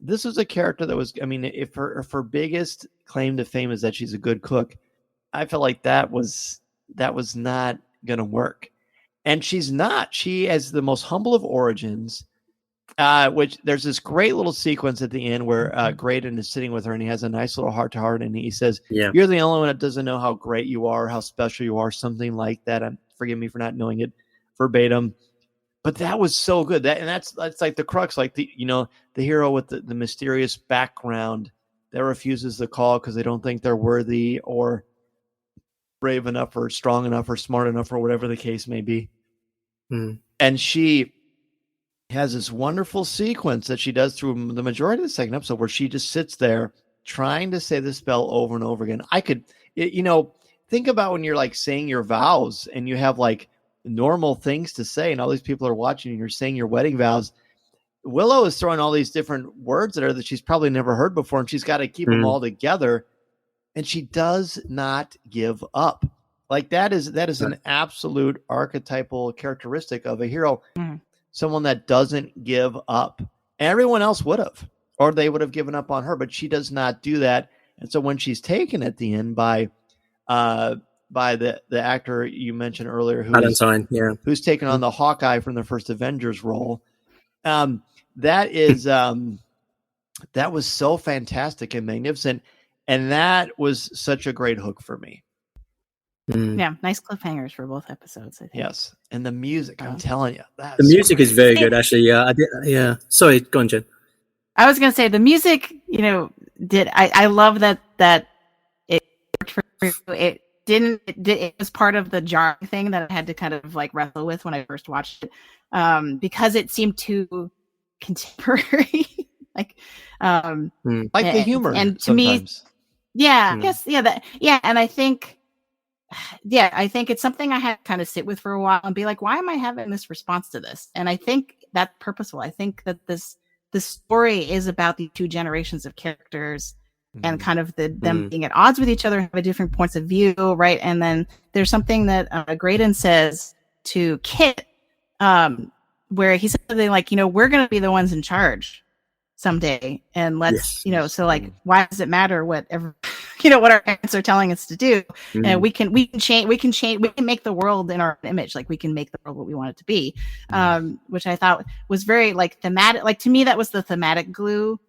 this was a character that was, I mean, if her biggest claim to fame is that she's a good cook, I felt like that was not going to work. And she's not. She has the most humble of origins, which there's this great little sequence at the end where Graydon is sitting with her, and he has a nice little heart-to-heart, and he says, you're the only one that doesn't know how great you are, how special you are, something like that. Forgive me for not knowing it verbatim. But that was so good. That's like the crux, like the hero with the mysterious background that refuses the call because they don't think they're worthy or brave enough or strong enough or smart enough or whatever the case may be. And she has this wonderful sequence that she does through the majority of the second episode where she just sits there trying to say the spell over and over again. I could, think about when you're like saying your vows and you have like normal things to say and all these people are watching and you're saying your wedding vows. Willow is throwing all these different words at her that she's probably never heard before, and she's got to keep them all together. And she does not give up. Like that is an absolute archetypal characteristic of a hero. Someone that doesn't give up. Everyone else would have, or they would have given up on her, but she does not do that. And so when she's taken at the end by the actor you mentioned earlier, who's taken on the Hawkeye from the first Avengers role, that was so fantastic and magnificent. And that was such a great hook for me. Yeah, nice cliffhangers for both episodes, I think. Yes, and the music, I'm telling you. The music is very good, actually. Yeah. Sorry, go on, Jen. I was going to say, the music, I love that it worked for it. It was part of the jarring thing that I had to kind of like wrestle with when I first watched it, because it seemed too contemporary. like the humor. And to sometimes. Me, I guess, and I think it's something I had to kind of sit with for a while and be like, why am I having this response to this? And I think that's purposeful. I think that the story is about the two generations of characters and kind of them being at odds with each other, have a different points of view, right? And then there's something that Graydon says to Kit, where he said something like, we're going to be the ones in charge someday, and let's, so like, why does it matter whatever, what our parents are telling us to do? And we can make the world in our image, like we can make the world what we want it to be, which I thought was very like thematic. Like to me, that was the thematic glue.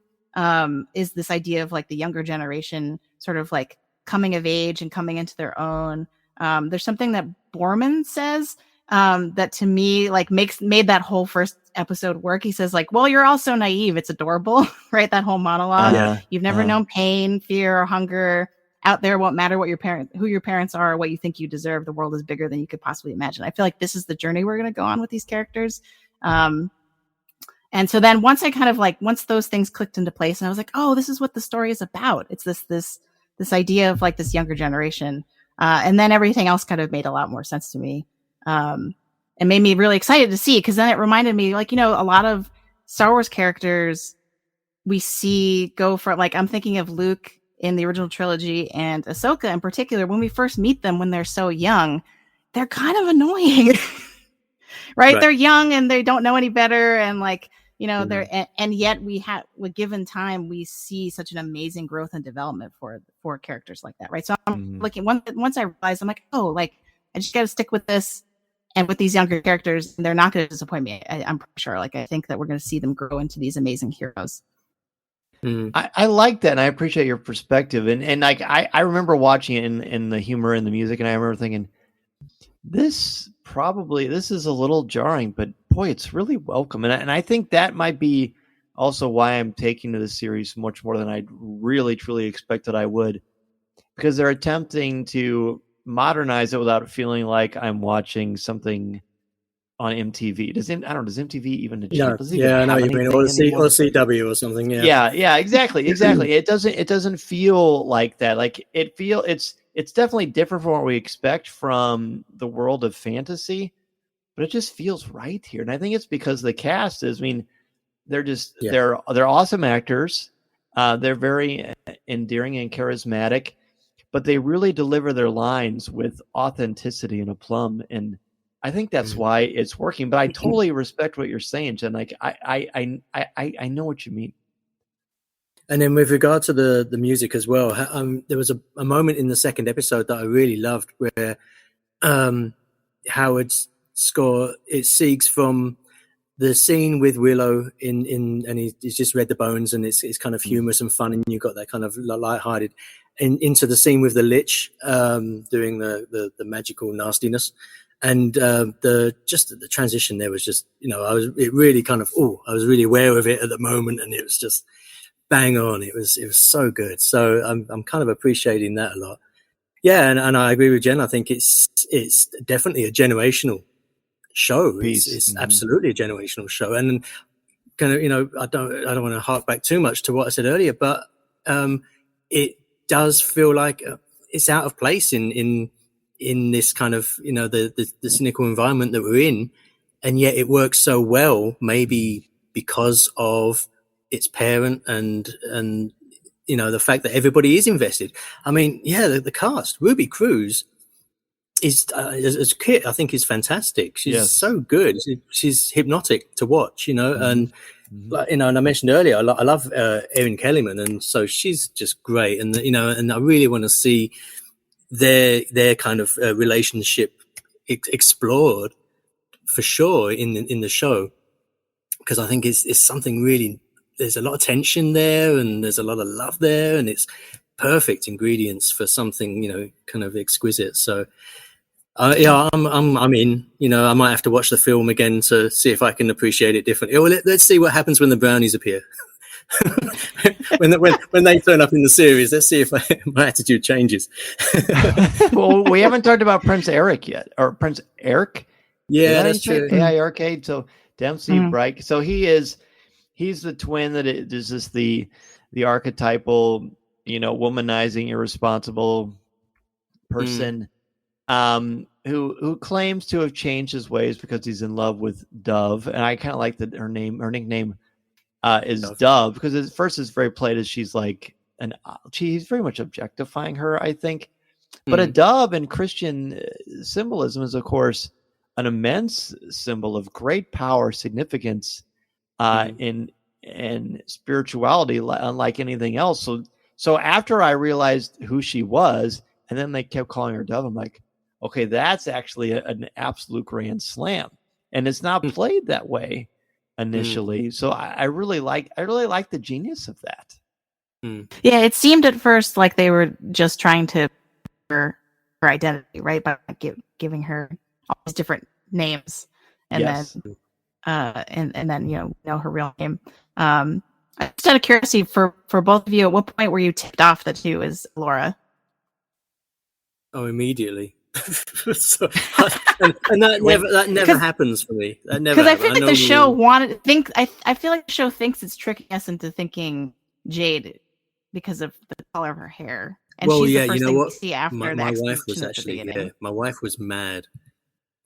Is this idea of like the younger generation sort of like coming of age and coming into their own. There's something that Borman says that to me like made that whole first episode work. He says like, well, you're all so naive, it's adorable. Right, that whole monologue. You've never known pain, fear, or hunger. Out there won't matter who your parents are or what you think you deserve. The world is bigger than you could possibly imagine. I feel like this is the journey we're going to go on with these characters. And so then once those things clicked into place, and I was like, oh, this is what the story is about. It's this idea of like this younger generation. And then everything else kind of made a lot more sense to me. And made me really excited to see, because then it reminded me, like, a lot of Star Wars characters we see go for, like, I'm thinking of Luke in the original trilogy and Ahsoka in particular. When we first meet them when they're so young, they're kind of annoying, right? They're young and they don't know any better. And like, they're, and yet with given time, we see such an amazing growth and development for characters like that. Right. So I'm looking, once I realized, I'm like, oh, like, I just got to stick with this. And with these younger characters, they're not going to disappoint me. I'm pretty sure. Like, I think that we're going to see them grow into these amazing heroes. I like that, and I appreciate your perspective. And like, I remember watching it in the humor and the music, and I remember thinking, this is a little jarring, but boy, it's really welcome. And I think that might be also why I'm taking to the series much more than I really, truly expected I would, because they're attempting to modernize it without feeling like I'm watching something on MTV. Does MTV even? No, I know you mean, or CW or something. Yeah, exactly. It doesn't feel like that. Like it's definitely different from what we expect from the world of fantasy, but it just feels right here. And I think it's because the cast is, they're awesome actors. They're very endearing and charismatic, but they really deliver their lines with authenticity and aplomb. And I think that's why it's working. But I totally respect what you're saying, Jen. Like, I know what you mean. And then with regard to the music as well, there was a moment in the second episode that I really loved where Howard's score, it seeks from the scene with Willow and he's just read the bones, and it's kind of humorous and fun, and you've got that kind of lighthearted, and into the scene with the Lich doing the magical nastiness, and the transition there was just, I was really aware of it at the moment, and it was just bang on. It was so good. So I'm kind of appreciating that a lot. Yeah, and I agree with Jen. I think it's definitely a generational show. It's absolutely a generational show, and kind of, I don't want to hark back too much to what I said earlier, but it does feel like it's out of place in this kind of, the cynical environment that we're in, and yet it works so well, maybe because of its parent and the fact that everybody is invested. I mean, the cast, Ruby Cruz is as Kit, I think, is fantastic. She's so good. She's hypnotic to watch, and and I mentioned earlier, I love Erin Kellyman, and so she's just great. And and I really want to see their kind of relationship explored for sure in the show, because I think it's something really. There's a lot of tension there, and there's a lot of love there, and it's perfect ingredients for something kind of exquisite. So. I'm in. I might have to watch the film again to see if I can appreciate it differently. Well, let's see what happens when the brownies appear. when they turn up in the series, let's see if my attitude changes. Well, we haven't talked about Prince Eric yet, or Prince Eric. Yeah, that's true. AIRK. So Dempsey Bright. So he's the twin that is just the archetypal, womanizing, irresponsible person. Who claims to have changed his ways because he's in love with Dove, and I kind of like her nickname, is Dove, because at first it's very played as she's like he's very much objectifying her, I think. But a dove in Christian symbolism is, of course, an immense symbol of great power, significance, in spirituality, unlike anything else. So after I realized who she was, and then they kept calling her Dove, I'm like, okay, that's actually an absolute grand slam, and it's not played that way initially. So I really like the genius of that. Yeah, it seemed at first like they were just trying to her identity, right, by giving her all these different names, and then and then know her real name. Just out of curiosity, for both of you, at what point were you tipped off that she was Laura? Oh, immediately. So, and that never happens for me. That never. Because I feel like the show I feel like the show thinks it's tricking us into thinking Jade because of the color of her hair. And well, she's yeah, the first you know thing what? we see after My wife was actually, my wife was mad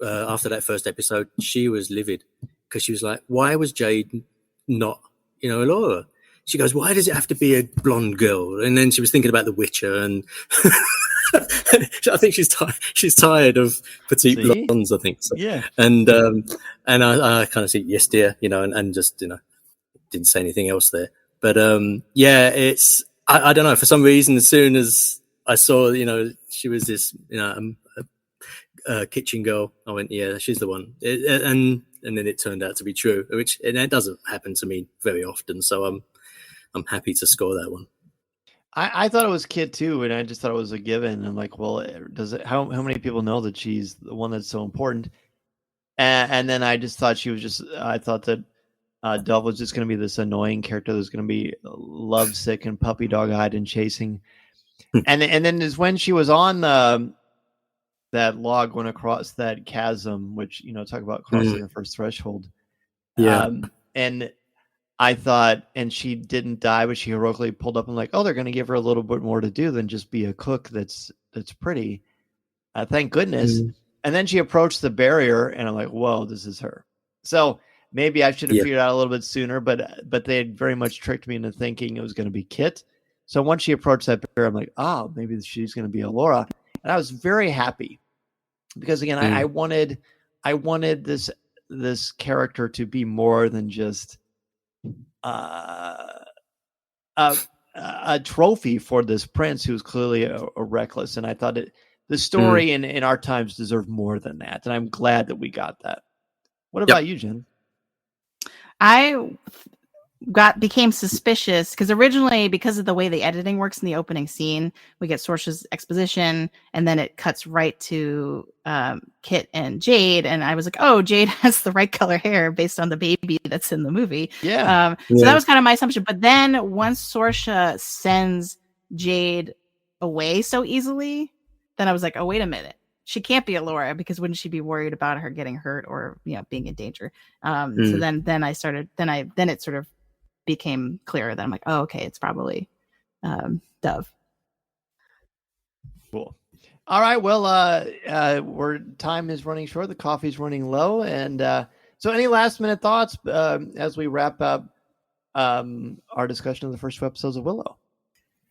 after that first episode. She was livid because she was like, "Why was Jade not, Laura?" She goes, "Why does it have to be a blonde girl?" And then she was thinking about The Witcher, and I think she's tired of petite blondes. I think so. Yeah, and I kind of said, "Yes, dear," and just didn't say anything else there. But yeah, it's. I don't know. For some reason, as soon as I saw, she was this, kitchen girl, I went, yeah, she's the one. And then it turned out to be true, and it doesn't happen to me very often. So I'm happy to score that one. I thought it was Kit too, and I just thought it was a given. I'm like, well, how many people know that she's the one that's so important? And then I just thought I thought that Dove was just going to be this annoying character that's going to be lovesick and puppy dog-eyed and chasing. and then is when she was on that log going across that chasm, which, talk about crossing the first threshold. Yeah. And I thought, and she didn't die, but she heroically pulled up and like, oh, they're going to give her a little bit more to do than just be a cook that's pretty. Thank goodness. And then she approached the barrier, and I'm like, whoa, this is her. So maybe I should have figured out a little bit sooner, but they had very much tricked me into thinking it was going to be Kit. So once she approached that barrier, I'm like, oh, maybe she's going to be Laura. And I was very happy because, again, I wanted this character to be more than just a trophy for this prince who's clearly a reckless. And I thought the story in our times deserved more than that. And I'm glad that we got that. What about you, Jen? I became suspicious because originally, because of the way the editing works in the opening scene, we get Sorcha's exposition and then it cuts right to Kit and Jade, and I was like, oh, Jade has the right color hair based on the baby that's in the movie. So that was kind of my assumption. But then once Sorcha sends Jade away so easily, then I was like, oh, wait a minute. She can't be Laura, because wouldn't she be worried about her getting hurt or being in danger? So then it sort of became clearer that I'm like, oh, okay, it's probably Dove. Cool. All right. Well, time is running short. The coffee's running low, and so any last minute thoughts as we wrap up our discussion of the first two episodes of Willow?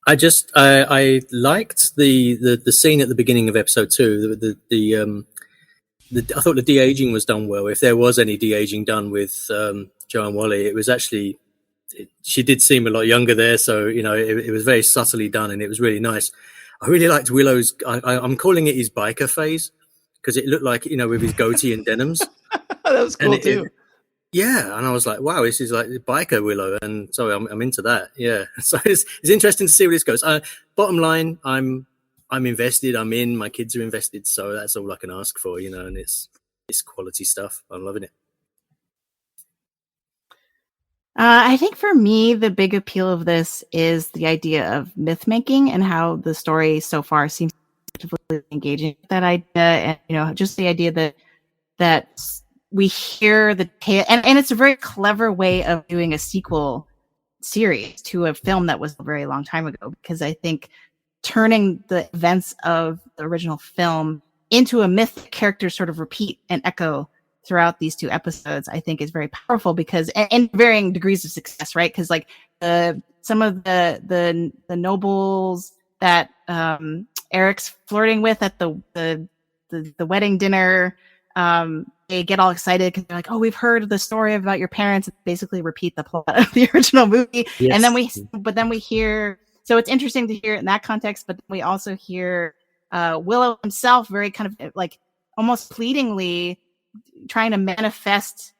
I liked the scene at the beginning of episode 2. I thought the de-aging was done well. If there was any de-aging done with Joanne Whalley, it was actually she did seem a lot younger there. So it was very subtly done, and it was really nice. I really liked Willow's. I'm calling it his biker phase because it looked like with his goatee and denims. That was cool too. Yeah, and I was like, wow, this is like biker Willow, and so I'm into that. Yeah, so it's interesting to see where this goes. Bottom line, I'm invested. I'm in. My kids are invested, so that's all I can ask for, and it's quality stuff. I'm loving it. I think for me, the big appeal of this is the idea of myth making and how the story so far seems to be engaging with that idea, and just the idea that we hear the tale, and it's a very clever way of doing a sequel series to a film that was a very long time ago, because I think turning the events of the original film into a myth characters sort of repeat and echo throughout these two episodes, I think is very powerful because, and varying degrees of success, right? Because like some of the nobles that Eric's flirting with at the wedding dinner, they get all excited because they're like, "Oh, we've heard the story about your parents." Basically, repeat the plot of the original movie, Yes. and then we hear. So it's interesting to hear it in that context, but we also hear Willow himself very kind of like almost pleadingly trying to manifest,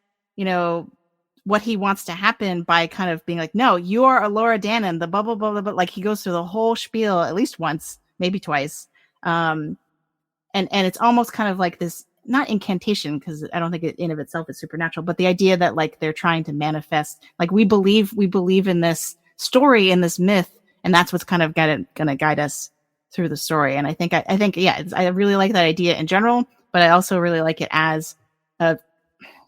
what he wants to happen by kind of being like, "No, you are Alora Dannon, the blah blah blah blah." Like he goes through the whole spiel at least once, maybe twice, and it's almost kind of like this. Not incantation, because I don't think it in of itself is supernatural, but the idea that like they're trying to manifest, like we believe in this story, in this myth, and that's what's kind of going to guide us through the story. And I think I really like that idea in general, but I also really like it as a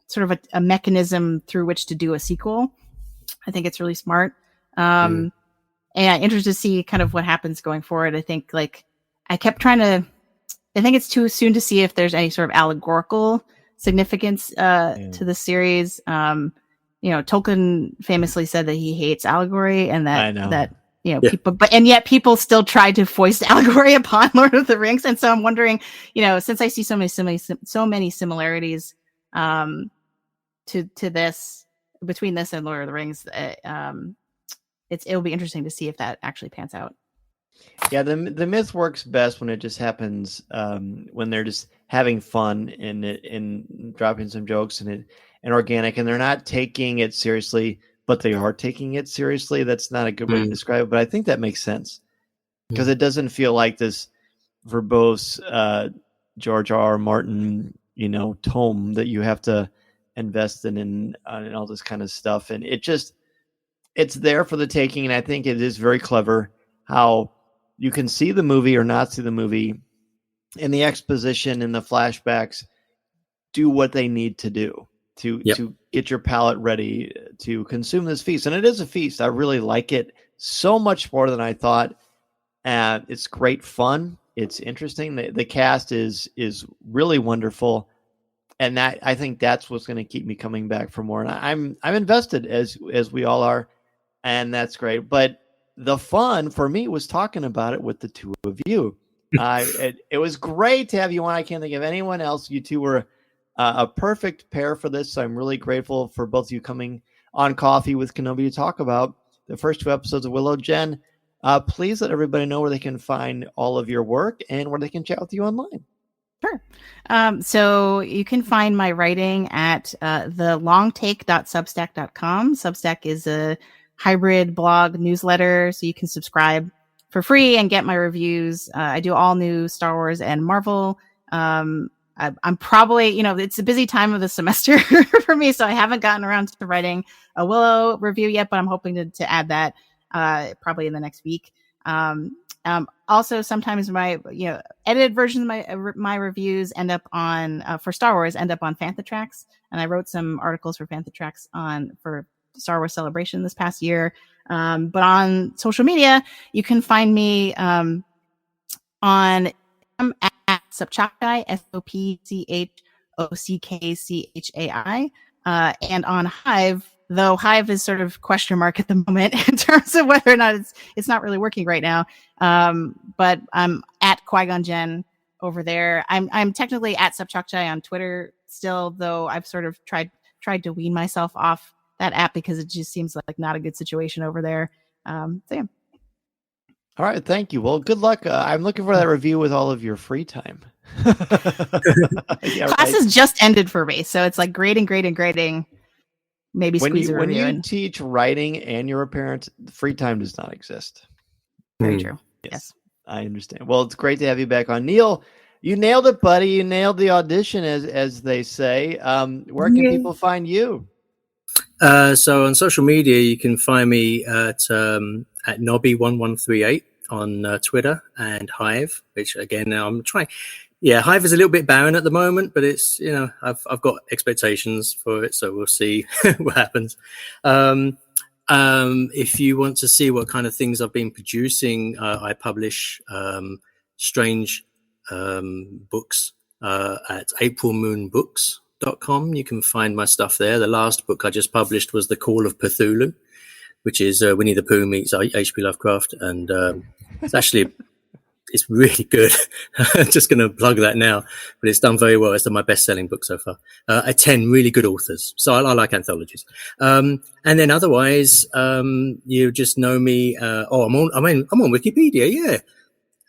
sort of a mechanism through which to do a sequel. I think it's really smart. And I'm interested to see kind of what happens going forward. I think like I kept trying to. I think it's too soon to see if there's any sort of allegorical significance to the series. Tolkien famously said that he hates allegory, and that people, and yet people still try to foist allegory upon Lord of the Rings. And so I'm wondering, since I see so many similarities to this between this and Lord of the Rings, it'll be interesting to see if that actually pans out. Yeah, the myth works best when it just happens when they're just having fun and dropping some jokes and organic, and they're not taking it seriously, but they are taking it seriously. That's not a good way to describe it, but I think that makes sense because it doesn't feel like this verbose George R. R. Martin, tome that you have to invest in and all this kind of stuff, and it's there for the taking, and I think it is very clever how you can see the movie or not see the movie, and the exposition and the flashbacks do what they need to do to get your palate ready to consume this feast. And it is a feast. I really like it so much more than I thought. It's great fun. It's interesting. The cast is really wonderful. And that, I think that's what's going to keep me coming back for more. And I'm invested as we all are. And that's great. But the fun for me was talking about it with the two of you. It was great to have you on. I can't think of anyone else. You two were a perfect pair for this. So I'm really grateful for both of you coming on Coffee with Kenobi to talk about the first two episodes of Willow. Jen, please let everybody know where they can find all of your work and where they can chat with you online. Sure. So you can find my writing at thelongtake.substack.com. Substack is a hybrid blog newsletter, so you can subscribe for free and get my reviews. I do all new Star Wars and Marvel. I'm probably, it's a busy time of the semester for me, so I haven't gotten around to writing a Willow review yet, but I'm hoping to add that probably in the next week. Also, sometimes my edited versions of my reviews end up on for Star Wars end up on Fantha Tracks, and I wrote some articles for Fantha Tracks for Star Wars Celebration this past year. But on social media, you can find me on at Sopchockchai, Sopchockchai, and on Hive, though Hive is sort of question mark at the moment in terms of whether or not it's not really working right now. But I'm at Qui-Gon Jen over there. I'm technically at Sopchockchai on Twitter still, though I've sort of tried to wean myself off that app because it just seems like not a good situation over there. So yeah. All right, thank you. Well, good luck. I'm looking for that review with all of your free time. Classes just ended for me, so it's like grading. Maybe squeeze a review in. When you teach writing and you're a parent, free time does not exist. Very true. Yes, I understand. Well, it's great to have you back on. Neil, you nailed it, buddy. You nailed the audition, as they say. Where can people find you? So on social media, you can find me at Nobby1138 on Twitter, and Hive, which again now I'm trying. Yeah, Hive is a little bit barren at the moment, but it's I've got expectations for it, so we'll see what happens. If you want to see what kind of things I've been producing, I publish strange books at April Moon Books. book.com. You can find my stuff there. The last book I just published was The Call of Cthulhu, which is Winnie the Pooh meets H.P. Lovecraft. And it's really good. I'm just going to plug that now, but it's done very well. It's my best-selling book so far. 10 really good authors. So I like anthologies. And then otherwise, you just know me. I'm on Wikipedia. Yeah.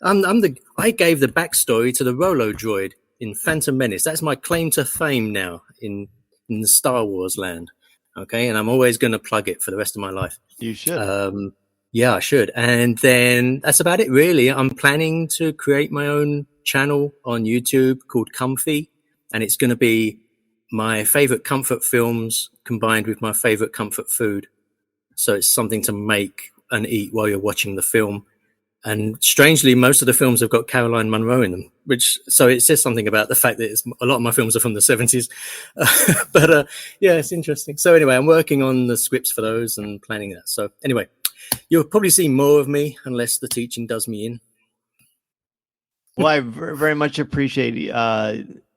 I gave the backstory to the Rolo droid in Phantom Menace. That's my claim to fame now in the Star Wars land. Okay. And I'm always going to plug it for the rest of my life. You should. Yeah, I should. And then that's about it, really. I'm planning to create my own channel on YouTube called Comfy, and it's going to be my favorite comfort films combined with my favorite comfort food. So it's something to make and eat while you're watching the film. And strangely, most of the films have got Caroline Munro in them, so it says something about the fact that a lot of my films are from the 70s. But yeah, it's interesting. So anyway, I'm working on the scripts for those and planning that. So anyway, you'll probably see more of me unless the teaching does me in. Well, I very much appreciate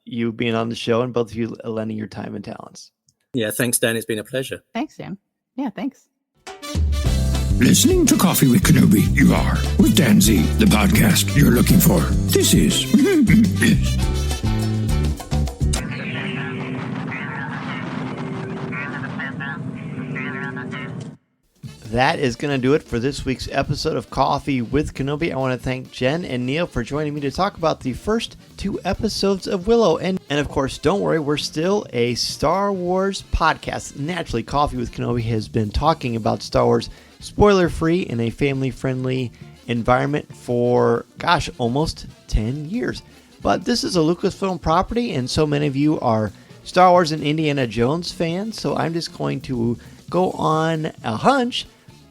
you being on the show and both of you lending your time and talents. Yeah, thanks, Dan. It's been a pleasure. Thanks, Dan. Yeah, thanks. Listening to Coffee with Kenobi, you are, with Dan Z, the podcast you're looking for. This is... That is going to do it for this week's episode of Coffee with Kenobi. I want to thank Jen and Neil for joining me to talk about the first 2 episodes of Willow. And of course, don't worry, we're still a Star Wars podcast. Naturally, Coffee with Kenobi has been talking about Star Wars spoiler-free in a family-friendly environment for, almost 10 years. But this is a Lucasfilm property, and so many of you are Star Wars and Indiana Jones fans, so I'm just going to go on a hunch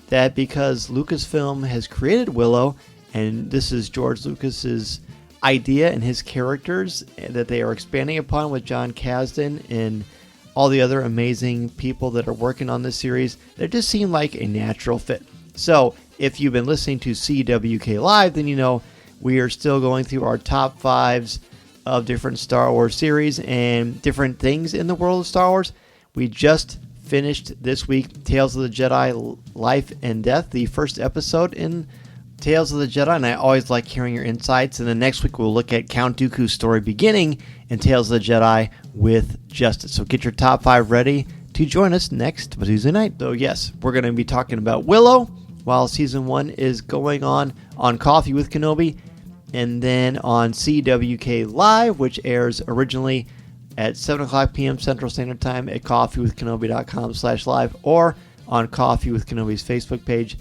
that because Lucasfilm has created Willow, and this is George Lucas's idea and his characters that they are expanding upon with John Kasdan and all the other amazing people that are working on this series, they just seem like a natural fit. So if you've been listening to CWK Live, then you know we are still going through our top 5s of different Star Wars series and different things in the world of Star Wars. We just finished this week Tales of the Jedi Life and Death, the first episode in Tales of the Jedi, and I always like hearing your insights. And then next week we'll look at Count Dooku's story beginning in Tales of the Jedi with Justice. So get your top 5 ready to join us next Tuesday night. So yes, we're going to be talking about Willow while season 1 is going on Coffee with Kenobi, and then on CWK Live, which airs originally at 7 o'clock p.m. Central Standard Time at coffeewithkenobi.com/live or on Coffee with Kenobi's Facebook page.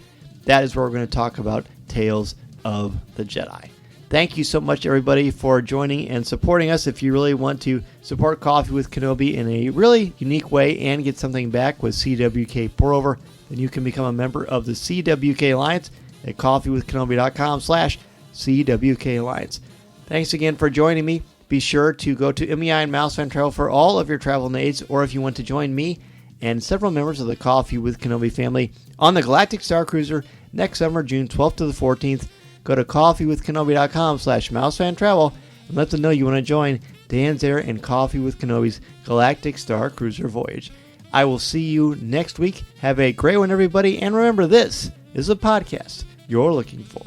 That is where we're going to talk about Tales of the Jedi. Thank you so much, everybody, for joining and supporting us. If you really want to support Coffee with Kenobi in a really unique way and get something back with CWK Pour-Over, then you can become a member of the CWK Alliance at coffeewithkenobi.com/CWK Alliance. Thanks again for joining me. Be sure to go to MEI and Mouse Fan Travel for all of your travel needs, or if you want to join me and several members of the Coffee with Kenobi family on the Galactic Star Cruiser next summer, June 12th to the 14th, go to coffeewithkenobi.com/mousefantravel and let them know you want to join Dan Zare and Coffee with Kenobi's Galactic Star Cruiser voyage. I will see you next week. Have a great one, everybody, and remember, this is a podcast you're looking for.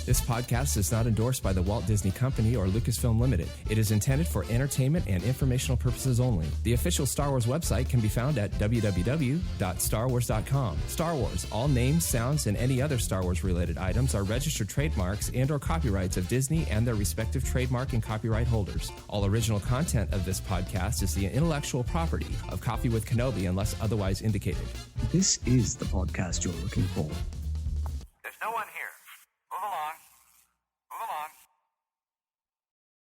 This podcast is not endorsed by the Walt Disney Company or Lucasfilm Limited. It is intended for entertainment and informational purposes only. The official Star Wars website can be found at www.starwars.com. Star Wars, all names, sounds, and any other Star Wars-related items are registered trademarks and/or copyrights of Disney and their respective trademark and copyright holders. All original content of this podcast is the intellectual property of Coffee with Kenobi unless otherwise indicated. This is the podcast you're looking for.